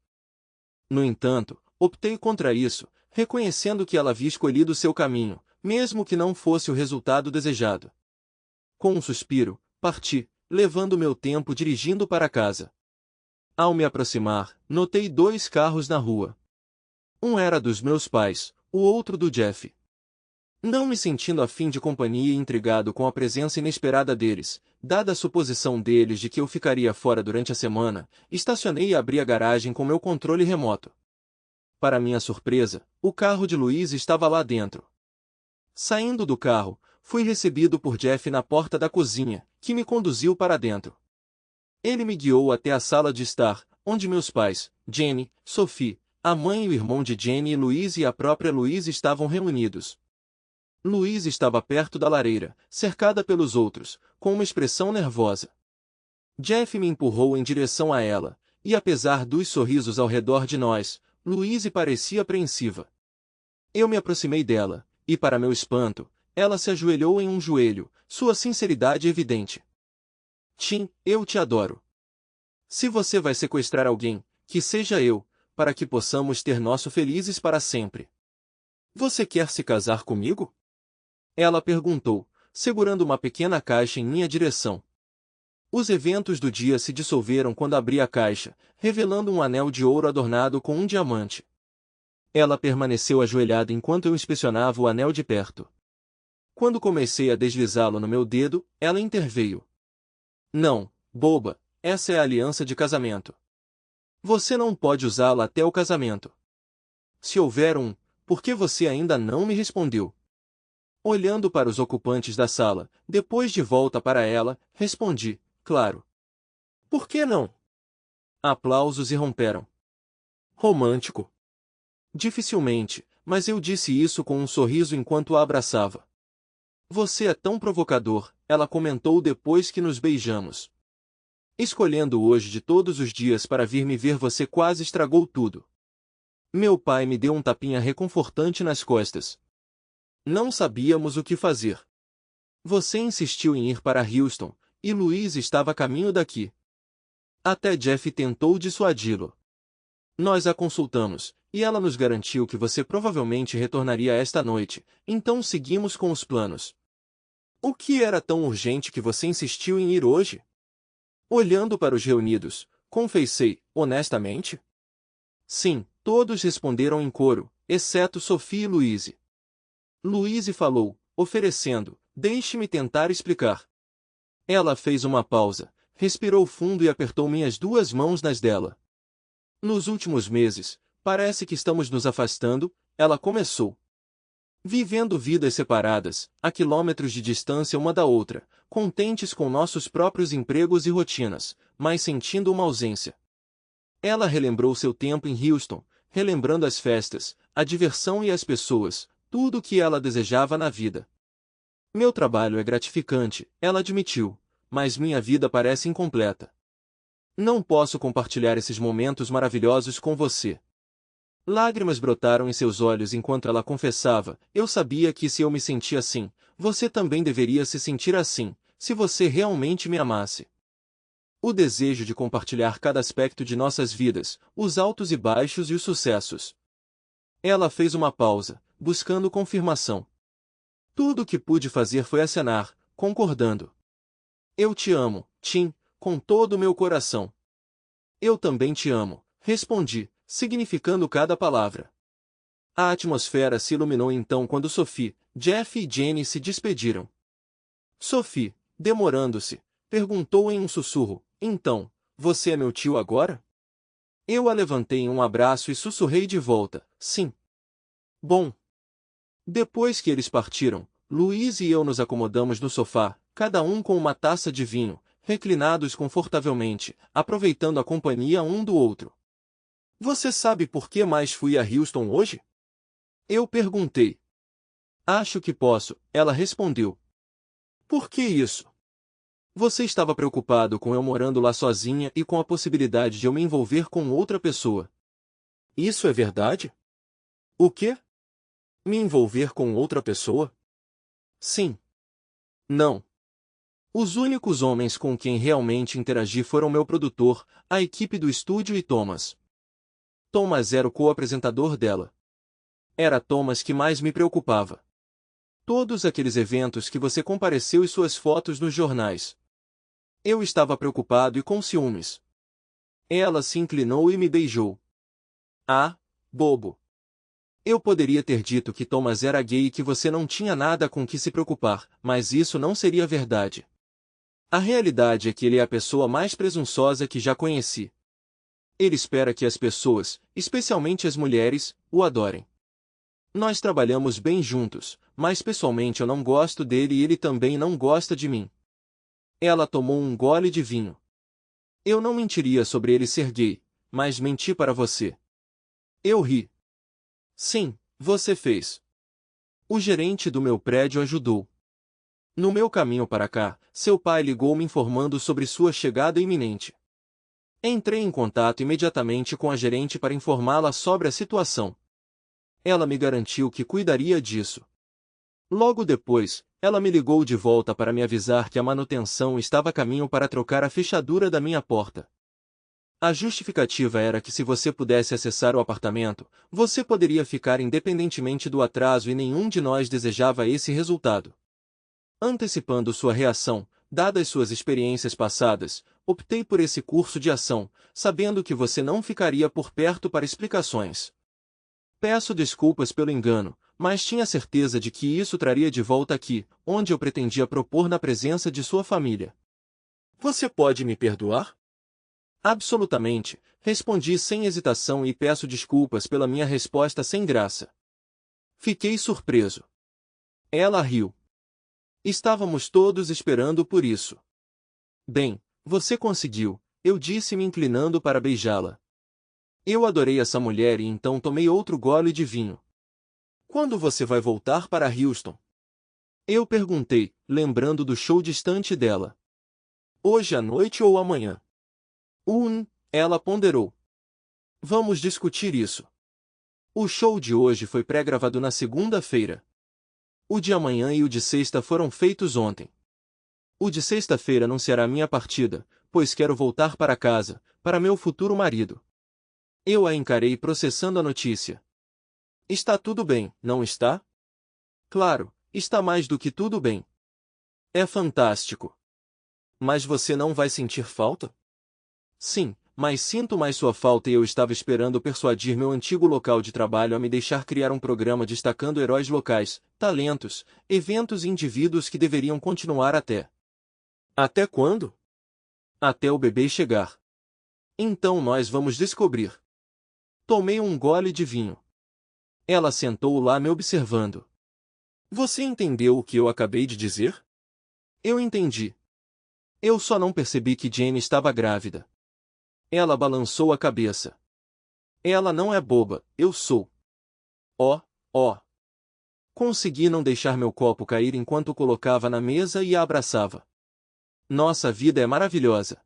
No entanto, optei contra isso, reconhecendo que ela havia escolhido seu caminho, mesmo que não fosse o resultado desejado. Com um suspiro, parti, levando meu tempo dirigindo para casa. Ao me aproximar, notei 2 carros na rua. Um era dos meus pais, o outro do Jeff. Não me sentindo a fim de companhia e intrigado com a presença inesperada deles, dada a suposição deles de que eu ficaria fora durante a semana, estacionei e abri a garagem com meu controle remoto. Para minha surpresa, o carro de Luiz estava lá dentro. Saindo do carro, fui recebido por Jeff na porta da cozinha, que me conduziu para dentro. Ele me guiou até a sala de estar, onde meus pais, Jenny, Sophie, a mãe e o irmão de Jenny e Luiz e a própria Luiz estavam reunidos. Luiz estava perto da lareira, cercada pelos outros, com uma expressão nervosa. Jeff me empurrou em direção a ela, e apesar dos sorrisos ao redor de nós, Luiz parecia apreensiva. Eu me aproximei dela, e para meu espanto, ela se ajoelhou em um joelho, sua sinceridade evidente. Tim, eu te adoro. Se você vai sequestrar alguém, que seja eu, para que possamos ter nosso felizes para sempre. Você quer se casar comigo? Ela perguntou, segurando uma pequena caixa em minha direção. Os eventos do dia se dissolveram quando abri a caixa, revelando um anel de ouro adornado com um diamante. Ela permaneceu ajoelhada enquanto eu inspecionava o anel de perto. Quando comecei a deslizá-lo no meu dedo, ela interveio. Não, boba, essa é a aliança de casamento. Você não pode usá-la até o casamento. Se houver um, por que você ainda não me respondeu? Olhando para os ocupantes da sala, depois de volta para ela, respondi, claro. Por que não? Aplausos irromperam. Romântico. Dificilmente, mas eu disse isso com um sorriso enquanto a abraçava. Você é tão provocador, ela comentou depois que nos beijamos. Escolhendo hoje de todos os dias para vir me ver, você quase estragou tudo. Meu pai me deu um tapinha reconfortante nas costas. Não sabíamos o que fazer. Você insistiu em ir para Houston, e Louise estava a caminho daqui. Até Jeff tentou dissuadi-lo. Nós a consultamos, e ela nos garantiu que você provavelmente retornaria esta noite, então seguimos com os planos. O que era tão urgente que você insistiu em ir hoje? Olhando para os reunidos, confessei, honestamente? Sim, todos responderam em coro, exceto Sophie e Louise. Louise falou, oferecendo, deixe-me tentar explicar. Ela fez uma pausa, respirou fundo e apertou minhas duas mãos nas dela. Nos últimos meses, parece que estamos nos afastando, ela começou. Vivendo vidas separadas, a quilômetros de distância uma da outra, contentes com nossos próprios empregos e rotinas, mas sentindo uma ausência. Ela relembrou seu tempo em Houston, relembrando as festas, a diversão e as pessoas, tudo o que ela desejava na vida. Meu trabalho é gratificante, ela admitiu, mas minha vida parece incompleta. Não posso compartilhar esses momentos maravilhosos com você. Lágrimas brotaram em seus olhos enquanto ela confessava, eu sabia que se eu me sentia assim, você também deveria se sentir assim, se você realmente me amasse. O desejo de compartilhar cada aspecto de nossas vidas, os altos e baixos e os sucessos. Ela fez uma pausa, buscando confirmação. Tudo o que pude fazer foi acenar, concordando. Eu te amo, Tim, com todo o meu coração. Eu também te amo, respondi, significando cada palavra. A atmosfera se iluminou então quando Sophie, Jeff e Jenny se despediram. Sophie, demorando-se, perguntou em um sussurro, então, você é meu tio agora? Eu a levantei em um abraço e sussurrei de volta, sim. Bom. Depois que eles partiram, Luiz e eu nos acomodamos no sofá, cada um com uma taça de vinho, reclinados confortavelmente, aproveitando a companhia um do outro. Você sabe por que mais fui a Houston hoje? Eu perguntei. Acho que posso, ela respondeu. Por que isso? Você estava preocupado com eu morando lá sozinha e com a possibilidade de eu me envolver com outra pessoa. Isso é verdade? O quê? Me envolver com outra pessoa? Sim. Não. Os únicos homens com quem realmente interagi foram meu produtor, a equipe do estúdio e Thomas. Thomas era o co-apresentador dela. Era Thomas que mais me preocupava. Todos aqueles eventos que você compareceu e suas fotos nos jornais. Eu estava preocupado e com ciúmes. Ela se inclinou e me beijou. Ah, bobo. Eu poderia ter dito que Thomas era gay e que você não tinha nada com que se preocupar, mas isso não seria verdade. A realidade é que ele é a pessoa mais presunçosa que já conheci. Ele espera que as pessoas, especialmente as mulheres, o adorem. Nós trabalhamos bem juntos, mas pessoalmente eu não gosto dele e ele também não gosta de mim. Ela tomou um gole de vinho. Eu não mentiria sobre ele ser gay, mas menti para você. Eu ri. Sim, você fez. O gerente do meu prédio ajudou. No meu caminho para cá, seu pai ligou-me informando sobre sua chegada iminente. Entrei em contato imediatamente com a gerente para informá-la sobre a situação. Ela me garantiu que cuidaria disso. Logo depois, ela me ligou de volta para me avisar que a manutenção estava a caminho para trocar a fechadura da minha porta. A justificativa era que se você pudesse acessar o apartamento, você poderia ficar independentemente do atraso e nenhum de nós desejava esse resultado. Antecipando sua reação, dadas suas experiências passadas, optei por esse curso de ação, sabendo que você não ficaria por perto para explicações. Peço desculpas pelo engano, mas tinha certeza de que isso traria de volta aqui, onde eu pretendia propor na presença de sua família. Você pode me perdoar? Absolutamente, respondi sem hesitação e peço desculpas pela minha resposta sem graça. Fiquei surpreso. Ela riu. Estávamos todos esperando por isso. Bem, você conseguiu, eu disse me inclinando para beijá-la. Eu adorei essa mulher e então tomei outro gole de vinho. Quando você vai voltar para Houston? Eu perguntei, lembrando do show distante dela. Hoje à noite ou amanhã? Ela ponderou. Vamos discutir isso. O show de hoje foi pré-gravado na segunda-feira. O de amanhã e o de sexta foram feitos ontem. O de sexta-feira anunciará minha partida, pois quero voltar para casa, para meu futuro marido. Eu a encarei processando a notícia. Está tudo bem, não está? Claro, está mais do que tudo bem. É fantástico. Mas você não vai sentir falta? Sim, mas sinto mais sua falta e eu estava esperando persuadir meu antigo local de trabalho a me deixar criar um programa destacando heróis locais, talentos, eventos e indivíduos que deveriam continuar até. Até quando? Até o bebê chegar. Então nós vamos descobrir. Tomei um gole de vinho. Ela sentou lá me observando. Você entendeu o que eu acabei de dizer? Eu entendi. Eu só não percebi que Jane estava grávida. Ela balançou a cabeça. Ela não é boba, eu sou. Oh, oh. Consegui não deixar meu copo cair enquanto o colocava na mesa e a abraçava. Nossa vida é maravilhosa.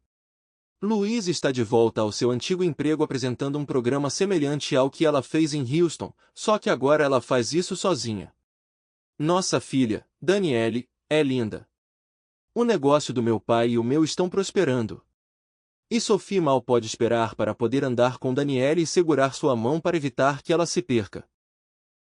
Louise está de volta ao seu antigo emprego apresentando um programa semelhante ao que ela fez em Houston, só que agora ela faz isso sozinha. Nossa filha, Danielle, é linda. O negócio do meu pai e o meu estão prosperando. E Sophie mal pode esperar para poder andar com Danielle e segurar sua mão para evitar que ela se perca.